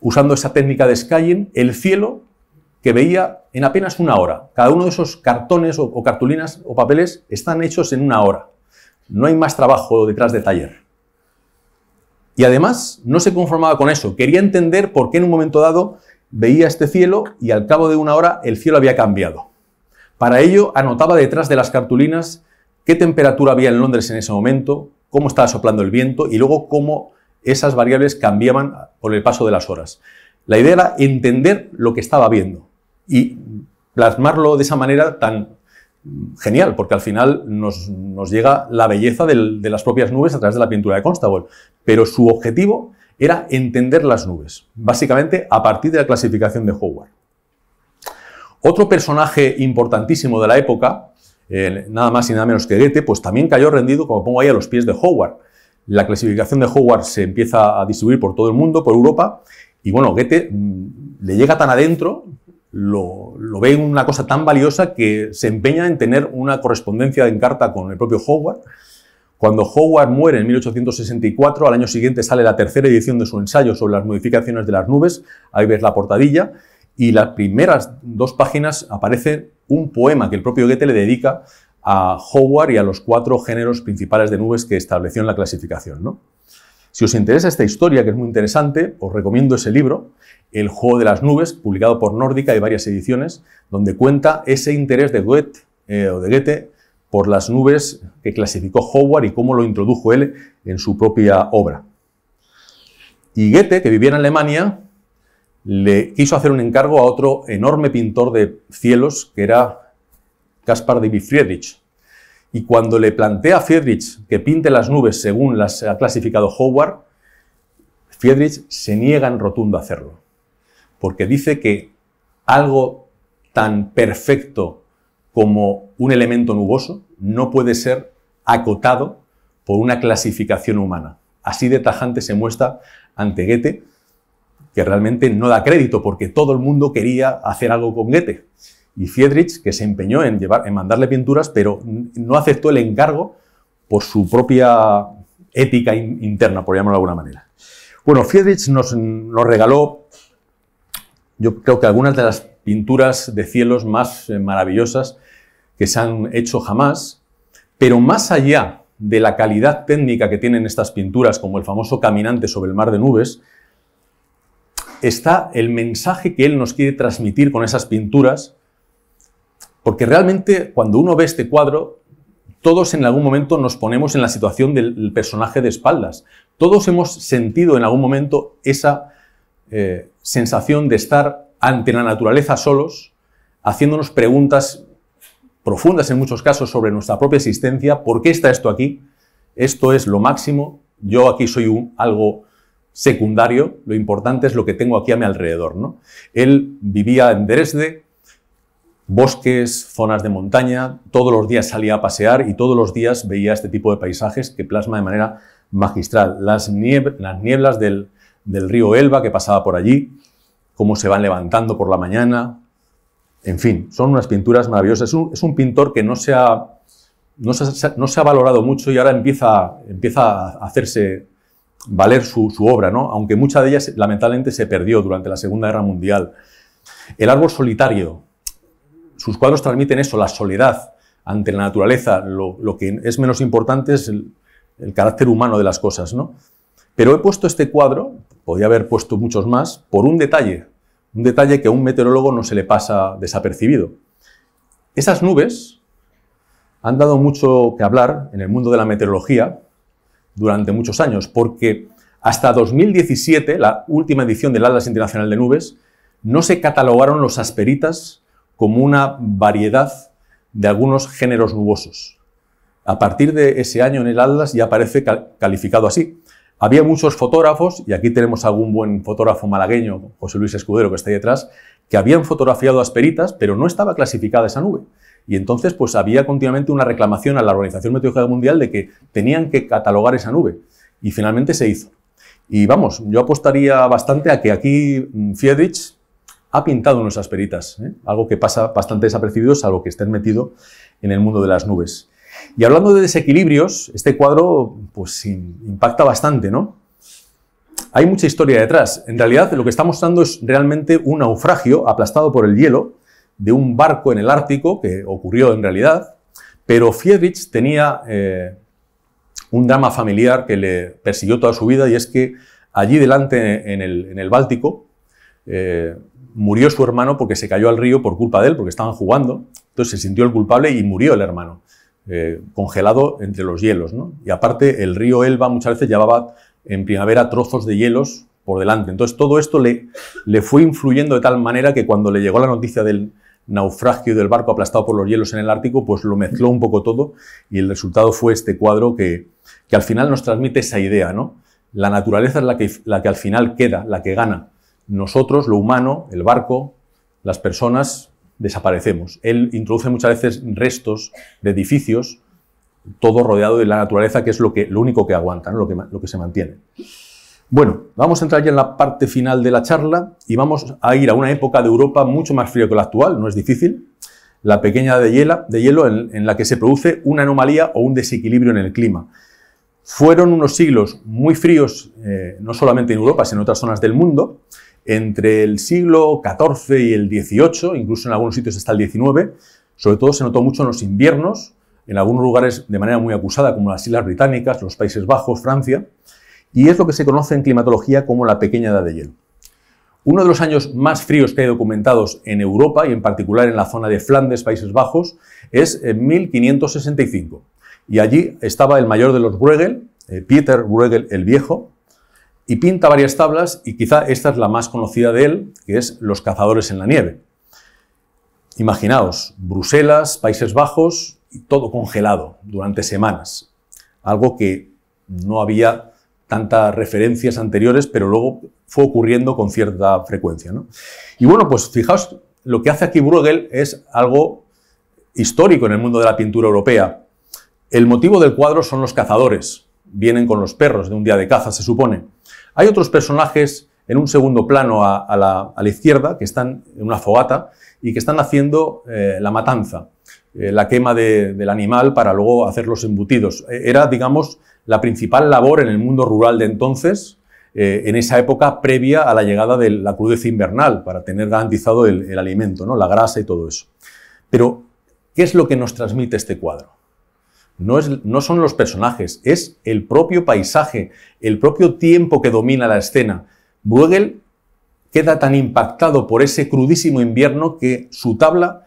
usando esa técnica de skying, el cielo que veía en apenas 1 hora. Cada uno de esos cartones o cartulinas o papeles están hechos en 1 hora. No hay más trabajo detrás de taller. Y además no se conformaba con eso. Quería entender por qué en un momento dado veía este cielo y al cabo de 1 hora el cielo había cambiado. Para ello anotaba detrás de las cartulinas qué temperatura había en Londres en ese momento, cómo estaba soplando el viento y luego cómo esas variables cambiaban por el paso de las horas. La idea era entender lo que estaba viendo y plasmarlo de esa manera tan genial, porque al final nos llega la belleza de las propias nubes a través de la pintura de Constable. Pero su objetivo era entender las nubes, básicamente a partir de la clasificación de Howard. Otro personaje importantísimo de la época, nada más y nada menos que Goethe, pues también cayó rendido, como pongo ahí, a los pies de Howard. La clasificación de Howard se empieza a distribuir por todo el mundo, por Europa, y bueno, Goethe le llega tan adentro, lo ve una cosa tan valiosa que se empeña en tener una correspondencia en carta con el propio Howard. Cuando Howard muere en 1864, al año siguiente sale la 3ª edición de su ensayo sobre las modificaciones de las nubes, ahí ves la portadilla, y las primeras 2 páginas aparece un poema que el propio Goethe le dedica a Howard y a los 4 géneros principales de nubes que estableció en la clasificación, ¿no? Si os interesa esta historia, que es muy interesante, os recomiendo ese libro, El juego de las nubes, publicado por Nórdica, hay varias ediciones, donde cuenta ese interés de Goethe por las nubes que clasificó Howard y cómo lo introdujo él en su propia obra. Y Goethe, que vivía en Alemania, le quiso hacer un encargo a otro enorme pintor de cielos, que era Caspar David Friedrich. Y cuando le plantea a Friedrich que pinte las nubes según las ha clasificado Howard, Friedrich se niega en rotundo a hacerlo, porque dice que algo tan perfecto como un elemento nuboso no puede ser acotado por una clasificación humana. Así de tajante se muestra ante Goethe, que realmente no da crédito, porque todo el mundo quería hacer algo con Goethe. Y Friedrich, que se empeñó en mandarle pinturas, pero no aceptó el encargo por su propia ética interna, por llamarlo de alguna manera. Bueno, Friedrich nos regaló, yo creo que algunas de las pinturas de cielos más maravillosas que se han hecho jamás, pero más allá de la calidad técnica que tienen estas pinturas, como el famoso Caminante sobre el mar de nubes, está el mensaje que él nos quiere transmitir con esas pinturas, porque realmente cuando uno ve este cuadro, todos en algún momento nos ponemos en la situación del personaje de espaldas. Todos hemos sentido en algún momento esa sensación de estar ante la naturaleza solos, haciéndonos preguntas profundas en muchos casos sobre nuestra propia existencia. ¿Por qué está esto aquí? Esto es lo máximo. Yo aquí soy algo secundario. Lo importante es lo que tengo aquí a mi alrededor, ¿no? Él vivía en Dresde, bosques, zonas de montaña, todos los días salía a pasear y todos los días veía este tipo de paisajes que plasma de manera magistral. Las nieblas del río Elba que pasaba por allí, cómo se van levantando por la mañana, en fin, son unas pinturas maravillosas. Es un pintor que no se ha valorado mucho y ahora empieza a hacerse valer su obra, ¿no? Aunque mucha de ellas lamentablemente se perdió durante la Segunda Guerra Mundial. El árbol solitario. Sus cuadros transmiten eso, la soledad ante la naturaleza. Lo que es menos importante es el carácter humano de las cosas, ¿no? Pero he puesto este cuadro, podría haber puesto muchos más, por un detalle que a un meteorólogo no se le pasa desapercibido. Esas nubes han dado mucho que hablar en el mundo de la meteorología durante muchos años, porque hasta 2017, la última edición del Atlas Internacional de Nubes, no se catalogaron los asperitas como una variedad de algunos géneros nubosos. A partir de ese año en el Atlas ya aparece calificado así. Había muchos fotógrafos, y aquí tenemos algún buen fotógrafo malagueño, José Luis Escudero, que está ahí detrás, que habían fotografiado asperitas, pero no estaba clasificada esa nube. Y entonces pues había continuamente una reclamación a la Organización Meteorológica Mundial de que tenían que catalogar esa nube. Y finalmente se hizo. Y vamos, yo apostaría bastante a que aquí Friedrich ha pintado unas asperitas, algo que pasa bastante desapercibido, salvo que estén metido en el mundo de las nubes. Y hablando de desequilibrios, este cuadro pues impacta bastante, ¿no? Hay mucha historia detrás. En realidad lo que está mostrando es realmente un naufragio aplastado por el hielo de un barco en el Ártico, que ocurrió en realidad, pero Friedrich tenía un drama familiar que le persiguió toda su vida, y es que allí delante en el Báltico murió su hermano porque se cayó al río por culpa de él, porque estaban jugando. Entonces se sintió el culpable y murió el hermano, congelado entre los hielos, ¿no? Y aparte el río Elba muchas veces llevaba en primavera trozos de hielos por delante. Entonces todo esto le fue influyendo de tal manera que cuando le llegó la noticia del naufragio del barco aplastado por los hielos en el Ártico, pues lo mezcló un poco todo, y el resultado fue este cuadro que al final nos transmite esa idea, ¿no? La naturaleza es la que al final queda, la que gana. Nosotros, lo humano, el barco, las personas, desaparecemos. Él introduce muchas veces restos de edificios, todo rodeado de la naturaleza, que es lo único que aguanta, ¿no? lo que se mantiene. Bueno, vamos a entrar ya en la parte final de la charla y vamos a ir a una época de Europa mucho más fría que la actual, no es difícil, la pequeña de hielo en la que se produce una anomalía o un desequilibrio en el clima. Fueron unos siglos muy fríos, no solamente en Europa, sino en otras zonas del mundo. Entre el siglo XIV y el XVIII, incluso en algunos sitios hasta el XIX, sobre todo se notó mucho en los inviernos, en algunos lugares de manera muy acusada, como las Islas Británicas, los Países Bajos, Francia, y es lo que se conoce en climatología como la pequeña edad de hielo. Uno de los años más fríos que hay documentados en Europa, y en particular en la zona de Flandes, Países Bajos, es en 1565. Y allí estaba el mayor de los Bruegel, Pieter Bruegel el Viejo, y pinta varias tablas, y quizá esta es la más conocida de él, que es Los cazadores en la nieve. Imaginaos, Bruselas, Países Bajos, y todo congelado durante semanas. Algo que no había tantas referencias anteriores, pero luego fue ocurriendo con cierta frecuencia, ¿no? Y bueno, pues fijaos, lo que hace aquí Bruegel es algo histórico en el mundo de la pintura europea. El motivo del cuadro son los cazadores. Vienen con los perros de un día de caza, se supone. Hay otros personajes en un segundo plano a la izquierda, que están en una fogata y que están haciendo la matanza, la quema del animal para luego hacer los embutidos. Era, digamos, la principal labor en el mundo rural de entonces, en esa época previa a la llegada de la crudeza invernal, para tener garantizado el alimento, ¿no? La grasa y todo eso. Pero, ¿qué es lo que nos transmite este cuadro? No son los personajes, es el propio paisaje, el propio tiempo que domina la escena. Bruegel queda tan impactado por ese crudísimo invierno que su tabla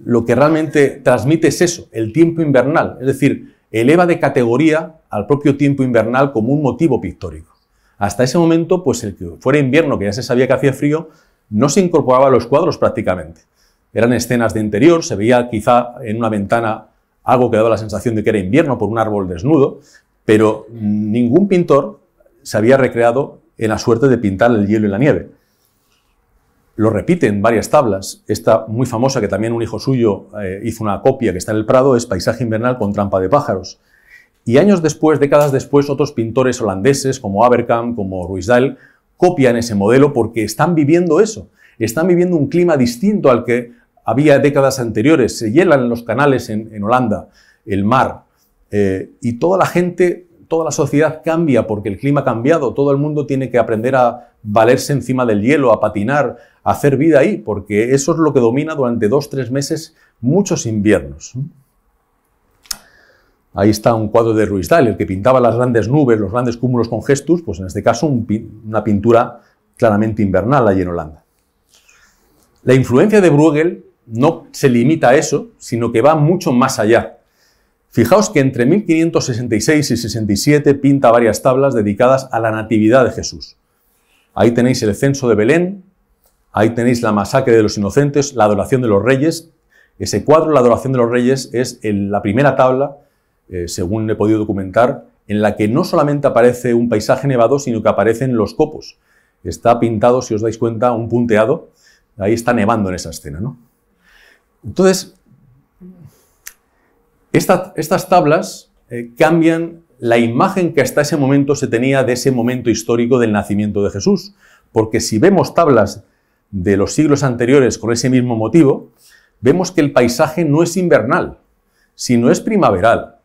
lo que realmente transmite es eso, el tiempo invernal. Es decir, eleva de categoría al propio tiempo invernal como un motivo pictórico. Hasta ese momento, pues el que fuera invierno, que ya se sabía que hacía frío, no se incorporaba a los cuadros prácticamente. Eran escenas de interior, se veía quizá en una ventana algo que daba la sensación de que era invierno por un árbol desnudo, pero ningún pintor se había recreado en la suerte de pintar el hielo y la nieve. Lo repite en varias tablas. Esta muy famosa, que también un hijo suyo hizo una copia, que está en el Prado, es Paisaje invernal con trampa de pájaros. Y años después, décadas después, otros pintores holandeses como Avercamp, como Ruysdael, copian ese modelo porque están viviendo eso. Están viviendo un clima distinto al que había décadas anteriores. Se hielan los canales en Holanda, el mar, y toda la gente, toda la sociedad cambia porque el clima ha cambiado. Todo el mundo tiene que aprender a valerse encima del hielo, a patinar, a hacer vida ahí, porque eso es lo que domina durante 2 o 3 meses muchos inviernos. Ahí está un cuadro de Ruysdael, el que pintaba las grandes nubes, los grandes cúmulos con gestus, pues en este caso una pintura claramente invernal allí en Holanda. La influencia de Bruegel no se limita a eso, sino que va mucho más allá. Fijaos que entre 1566 y 67 pinta varias tablas dedicadas a la Natividad de Jesús. Ahí tenéis el censo de Belén, Ahí tenéis la masacre de los inocentes, la adoración de los reyes. Ese cuadro, la adoración de los reyes, es la primera tabla, según he podido documentar, en la que no solamente aparece un paisaje nevado, sino que aparecen los copos. Está pintado, si os dais cuenta, un punteado. Ahí está nevando en esa escena, ¿no? Entonces, estas tablas cambian la imagen que hasta ese momento se tenía de ese momento histórico del nacimiento de Jesús. Porque si vemos tablas de los siglos anteriores con ese mismo motivo, vemos que el paisaje no es invernal, sino es primaveral.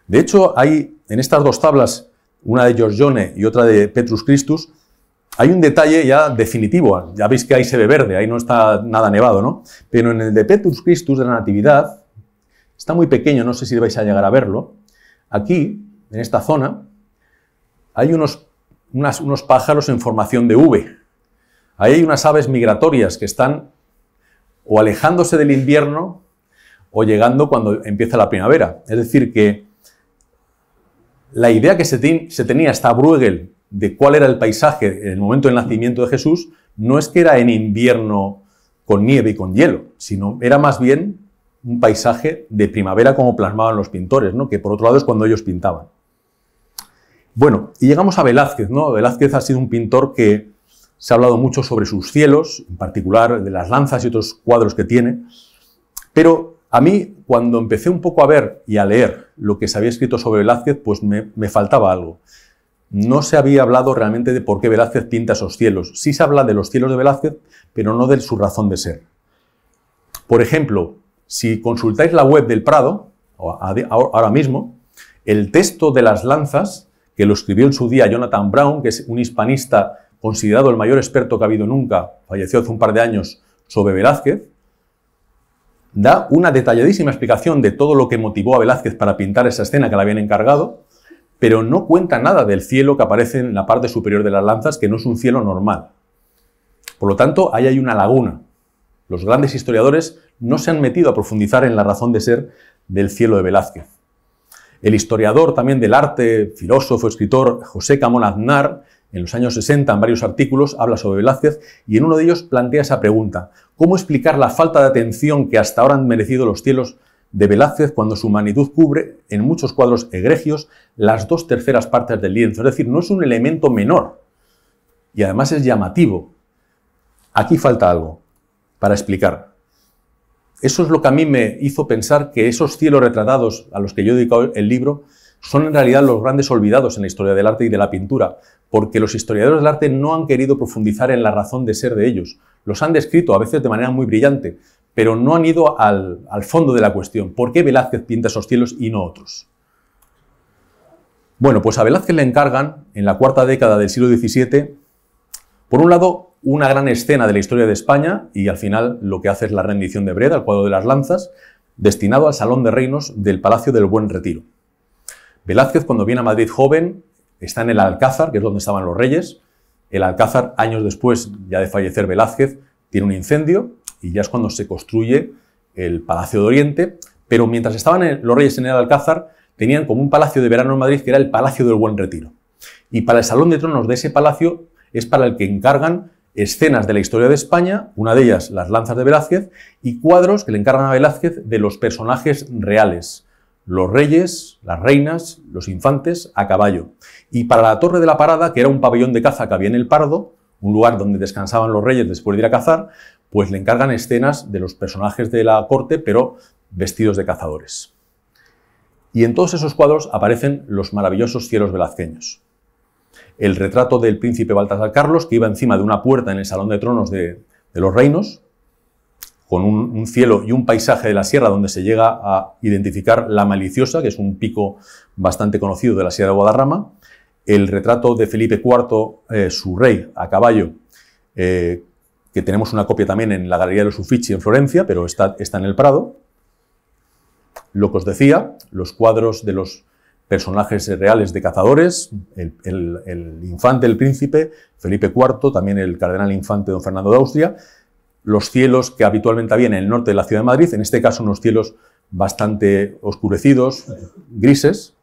De hecho, hay en estas dos tablas, una de Giorgione y otra de Petrus Christus, hay un detalle ya definitivo. Ya veis que ahí se ve verde, ahí no está nada nevado, ¿no? Pero en el de Petrus Christus, de la Natividad, está muy pequeño, no sé si vais a llegar a verlo. Aquí, en esta zona, hay unos pájaros en formación de V. Ahí hay unas aves migratorias que están o alejándose del invierno o llegando cuando empieza la primavera. Es decir, que la idea que se tenía hasta Bruegel de cuál era el paisaje en el momento del nacimiento de Jesús no es que era en invierno con nieve y con hielo, sino era más bien un paisaje de primavera como plasmaban los pintores, ¿no? Que por otro lado es cuando ellos pintaban. Bueno, y llegamos a Velázquez, ¿no? Velázquez ha sido un pintor que se ha hablado mucho sobre sus cielos, en particular de las lanzas y otros cuadros que tiene, pero a mí, cuando empecé un poco a ver y a leer lo que se había escrito sobre Velázquez, pues me faltaba algo. No se había hablado realmente de por qué Velázquez pinta esos cielos. Sí se habla de los cielos de Velázquez, pero no de su razón de ser. Por ejemplo, si consultáis la web del Prado, ahora mismo, el texto de las lanzas, que lo escribió en su día Jonathan Brown, que es un hispanista considerado el mayor experto que ha habido nunca, falleció hace un par de años, sobre Velázquez, da una detalladísima explicación de todo lo que motivó a Velázquez para pintar esa escena que le habían encargado, pero no cuenta nada del cielo que aparece en la parte superior de las lanzas, que no es un cielo normal. Por lo tanto, ahí hay una laguna. Los grandes historiadores no se han metido a profundizar en la razón de ser del cielo de Velázquez. El historiador también del arte, filósofo, escritor José Camón Aznar, en los años 60, en varios artículos, habla sobre Velázquez y en uno de ellos plantea esa pregunta: ¿cómo explicar la falta de atención que hasta ahora han merecido los cielos de Velázquez cuando su magnitud cubre, en muchos cuadros egregios, las 2/3 partes del lienzo? Es decir, no es un elemento menor y además es llamativo. Aquí falta algo para explicar. Eso es lo que a mí me hizo pensar que esos cielos retratados a los que yo he dedicado el libro son en realidad los grandes olvidados en la historia del arte y de la pintura, porque los historiadores del arte no han querido profundizar en la razón de ser de ellos. Los han descrito a veces de manera muy brillante, pero no han ido al fondo de la cuestión. ¿Por qué Velázquez pinta esos cielos y no otros? Bueno, pues a Velázquez le encargan, en la cuarta década del siglo XVII, por un lado, una gran escena de la historia de España, y al final lo que hace es la rendición de Breda, el cuadro de las lanzas, destinado al Salón de Reinos del Palacio del Buen Retiro. Velázquez, cuando viene a Madrid joven, está en el Alcázar, que es donde estaban los reyes. El Alcázar, años después ya de fallecer Velázquez, tiene un incendio y ya es cuando se construye el Palacio de Oriente. Pero mientras estaban los reyes en el Alcázar, tenían como un palacio de verano en Madrid que era el Palacio del Buen Retiro. Y para el Salón de Tronos de ese palacio es para el que encargan escenas de la historia de España, una de ellas las lanzas de Velázquez, y cuadros que le encargan a Velázquez de los personajes reales. Los reyes, las reinas, los infantes a caballo. Y para la Torre de la Parada, que era un pabellón de caza que había en el Pardo, un lugar donde descansaban los reyes después de ir a cazar, pues le encargan escenas de los personajes de la corte, pero vestidos de cazadores. Y en todos esos cuadros aparecen los maravillosos cielos velazqueños. El retrato del príncipe Baltasar Carlos, que iba encima de una puerta en el Salón de Tronos de los Reinos, con un cielo y un paisaje de la sierra donde se llega a identificar la Maliciosa, que es un pico bastante conocido de la Sierra de Guadarrama. El retrato de Felipe IV, su rey, a caballo, que tenemos una copia también en la Galería de los Uffizi en Florencia, pero está en el Prado. Lo que os decía, los cuadros de los personajes reales de cazadores, el infante, el príncipe, Felipe IV, también el cardenal infante don Fernando de Austria, los cielos que habitualmente había en el norte de la ciudad de Madrid, en este caso unos cielos bastante oscurecidos, grises.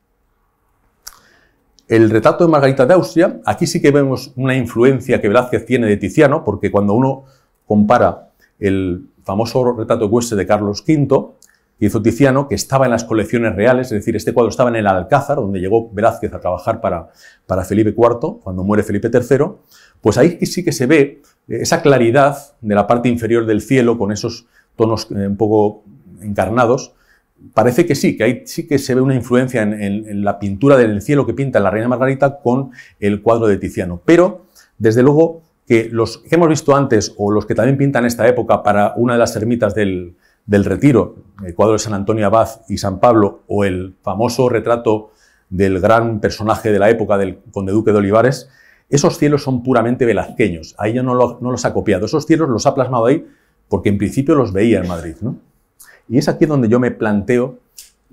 El retrato de Margarita de Austria, aquí sí que vemos una influencia que Velázquez tiene de Tiziano, porque cuando uno compara el famoso retrato ecuestre de Carlos V, que hizo Tiziano, que estaba en las colecciones reales, es decir, este cuadro estaba en el Alcázar, donde llegó Velázquez a trabajar para Felipe IV, cuando muere Felipe III, pues ahí sí que se ve esa claridad de la parte inferior del cielo, con esos tonos un poco encarnados. Parece que sí, que ahí sí que se ve una influencia en la pintura del cielo que pinta la Reina Margarita con el cuadro de Tiziano. Pero, desde luego, que los que hemos visto antes, o los que también pintan esta época para una de las ermitas del Retiro, el cuadro de San Antonio Abad y San Pablo, o el famoso retrato del gran personaje de la época, del conde duque de Olivares, esos cielos son puramente velazqueños. Ahí ya no los ha copiado. Esos cielos los ha plasmado ahí porque en principio los veía en Madrid, ¿no? Y es aquí donde yo me planteo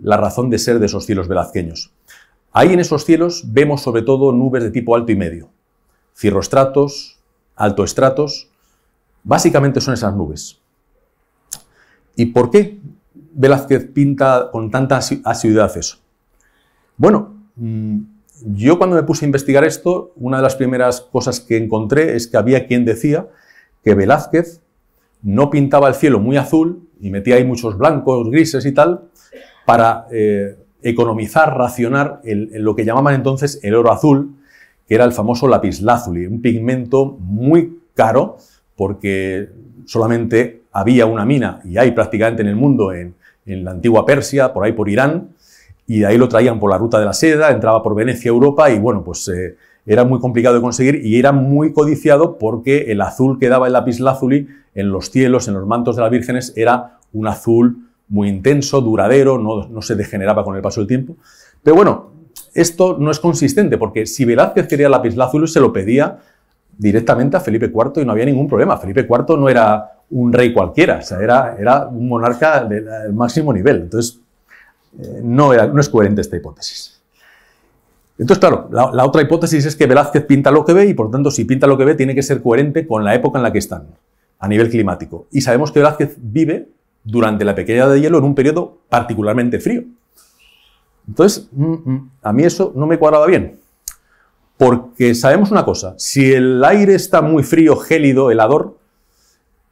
la razón de ser de esos cielos velazqueños. Ahí en esos cielos vemos sobre todo nubes de tipo alto y medio. Cirrostratos, altoestratos, básicamente son esas nubes. ¿Y por qué Velázquez pinta con tanta asiduidad eso? Bueno, yo cuando me puse a investigar esto, una de las primeras cosas que encontré es que había quien decía que Velázquez no pintaba el cielo muy azul y metía ahí muchos blancos, grises y tal, para economizar, racionar lo que llamaban entonces el oro azul, que era el famoso lapislázuli, un pigmento muy caro porque solamente había una mina, y hay prácticamente en el mundo, en la antigua Persia, por ahí por Irán, y de ahí lo traían por la ruta de la seda, entraba por Venecia, Europa, y bueno, pues era muy complicado de conseguir y era muy codiciado porque el azul que daba el lapislázuli en los cielos, en los mantos de las vírgenes, era un azul muy intenso, duradero, no se degeneraba con el paso del tiempo. Pero bueno, esto no es consistente, porque si Velázquez quería lapislázuli se lo pedía directamente a Felipe IV y no había ningún problema. Felipe IV no era un rey cualquiera, o sea, era un monarca del máximo nivel. Entonces, no es coherente esta hipótesis. Entonces, claro, la otra hipótesis es que Velázquez pinta lo que ve y, por tanto, si pinta lo que ve, tiene que ser coherente con la época en la que están, a nivel climático. Y sabemos que Velázquez vive durante la Pequeña Edad de Hielo en un periodo particularmente frío. Entonces, a mí eso no me cuadraba bien. Porque sabemos una cosa, si el aire está muy frío, gélido, helador,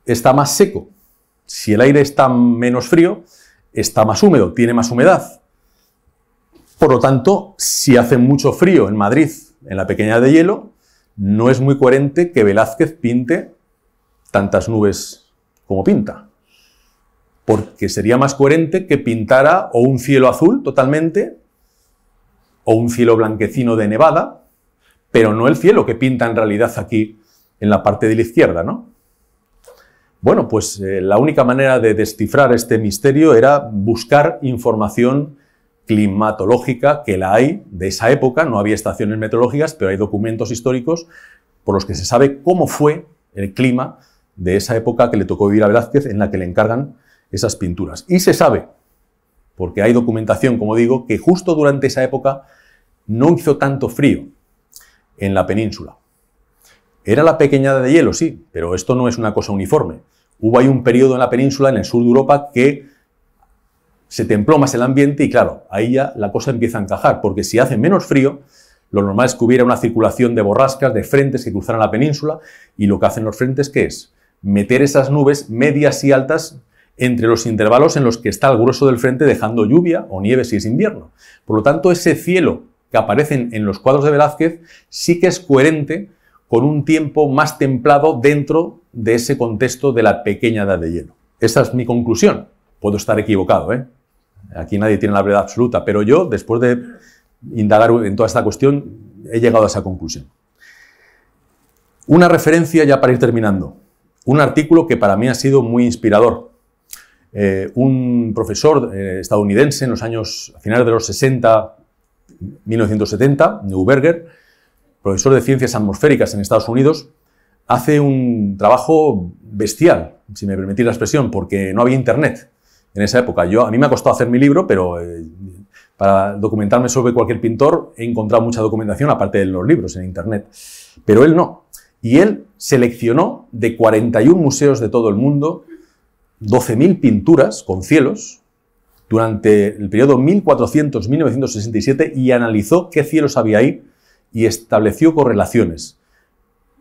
está más seco. Si el aire está menos frío, está más húmedo, tiene más humedad. Por lo tanto, si hace mucho frío en Madrid, en la Pequeña Edad de Hielo, no es muy coherente que Velázquez pinte tantas nubes como pinta. Porque sería más coherente que pintara o un cielo azul totalmente, o un cielo blanquecino de nevada, pero no el cielo que pinta en realidad aquí en la parte de la izquierda, ¿no? Bueno, pues la única manera de descifrar este misterio era buscar información climatológica, que la hay de esa época. No había estaciones meteorológicas, pero hay documentos históricos por los que se sabe cómo fue el clima de esa época que le tocó vivir a Velázquez, en la que le encargan esas pinturas. Y se sabe, porque hay documentación, como digo, que justo durante esa época no hizo tanto frío en la península. Era la Pequeña Edad de Hielo, sí, pero esto no es una cosa uniforme. Hubo ahí un periodo en la península, en el sur de Europa, que se templó más el ambiente y, claro, ahí ya la cosa empieza a encajar, porque si hace menos frío, lo normal es que hubiera una circulación de borrascas, de frentes que cruzaran la península, y lo que hacen los frentes, ¿qué es? Meter esas nubes medias y altas entre los intervalos en los que está el grueso del frente, dejando lluvia o nieve si es invierno. Por lo tanto, ese cielo que aparece en los cuadros de Velázquez sí que es coherente con un tiempo más templado dentro de ese contexto de la Pequeña Edad de Hielo. Esa es mi conclusión. Puedo estar equivocado, ¿eh? Aquí nadie tiene la verdad absoluta, pero yo, después de indagar en toda esta cuestión, he llegado a esa conclusión. Una referencia ya para ir terminando. Un artículo que para mí ha sido muy inspirador. Un profesor estadounidense en los años, a finales de los 60, 1970, Neuberger, profesor de ciencias atmosféricas en Estados Unidos, hace un trabajo bestial, si me permitís la expresión, porque no había internet en esa época. A mí me ha costado hacer mi libro, pero para documentarme sobre cualquier pintor he encontrado mucha documentación, aparte de los libros en internet. Pero él no. Y él seleccionó de 41 museos de todo el mundo 12.000 pinturas con cielos durante el periodo 1400-1967 y analizó qué cielos había ahí y estableció correlaciones.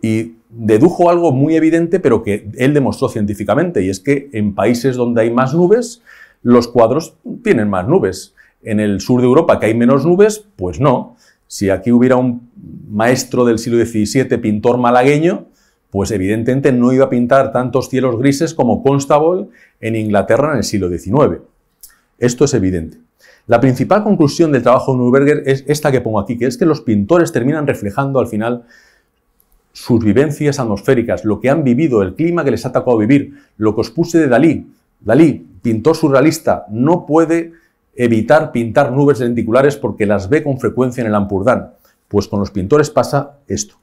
y dedujo algo muy evidente, pero que él demostró científicamente, y es que en países donde hay más nubes, los cuadros tienen más nubes. En el sur de Europa, que hay menos nubes, pues no. Si aquí hubiera un maestro del siglo XVII, pintor malagueño, pues evidentemente no iba a pintar tantos cielos grises como Constable en Inglaterra en el siglo XIX. Esto es evidente. La principal conclusión del trabajo de Neuberger es esta que pongo aquí, que es que los pintores terminan reflejando al final sus vivencias atmosféricas, lo que han vivido, el clima que les ha tocado vivir, lo que os puse de Dalí. Dalí, pintor surrealista, no puede evitar pintar nubes lenticulares porque las ve con frecuencia en el Ampurdán. Pues con los pintores pasa esto.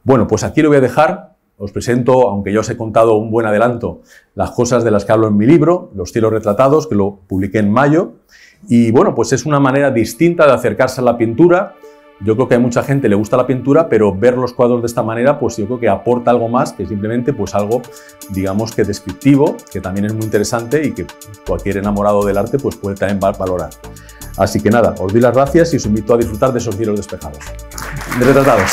Bueno, pues aquí lo voy a dejar. Os presento, aunque ya os he contado un buen adelanto, las cosas de las que hablo en mi libro, Los cielos retratados, que lo publiqué en mayo. Y bueno, pues es una manera distinta de acercarse a la pintura. Yo creo que a mucha gente le gusta la pintura, pero ver los cuadros de esta manera, pues yo creo que aporta algo más que simplemente pues algo, digamos que descriptivo, que también es muy interesante y que cualquier enamorado del arte pues puede también valorar. Así que nada, os doy las gracias y os invito a disfrutar de esos cielos despejados. Retratados.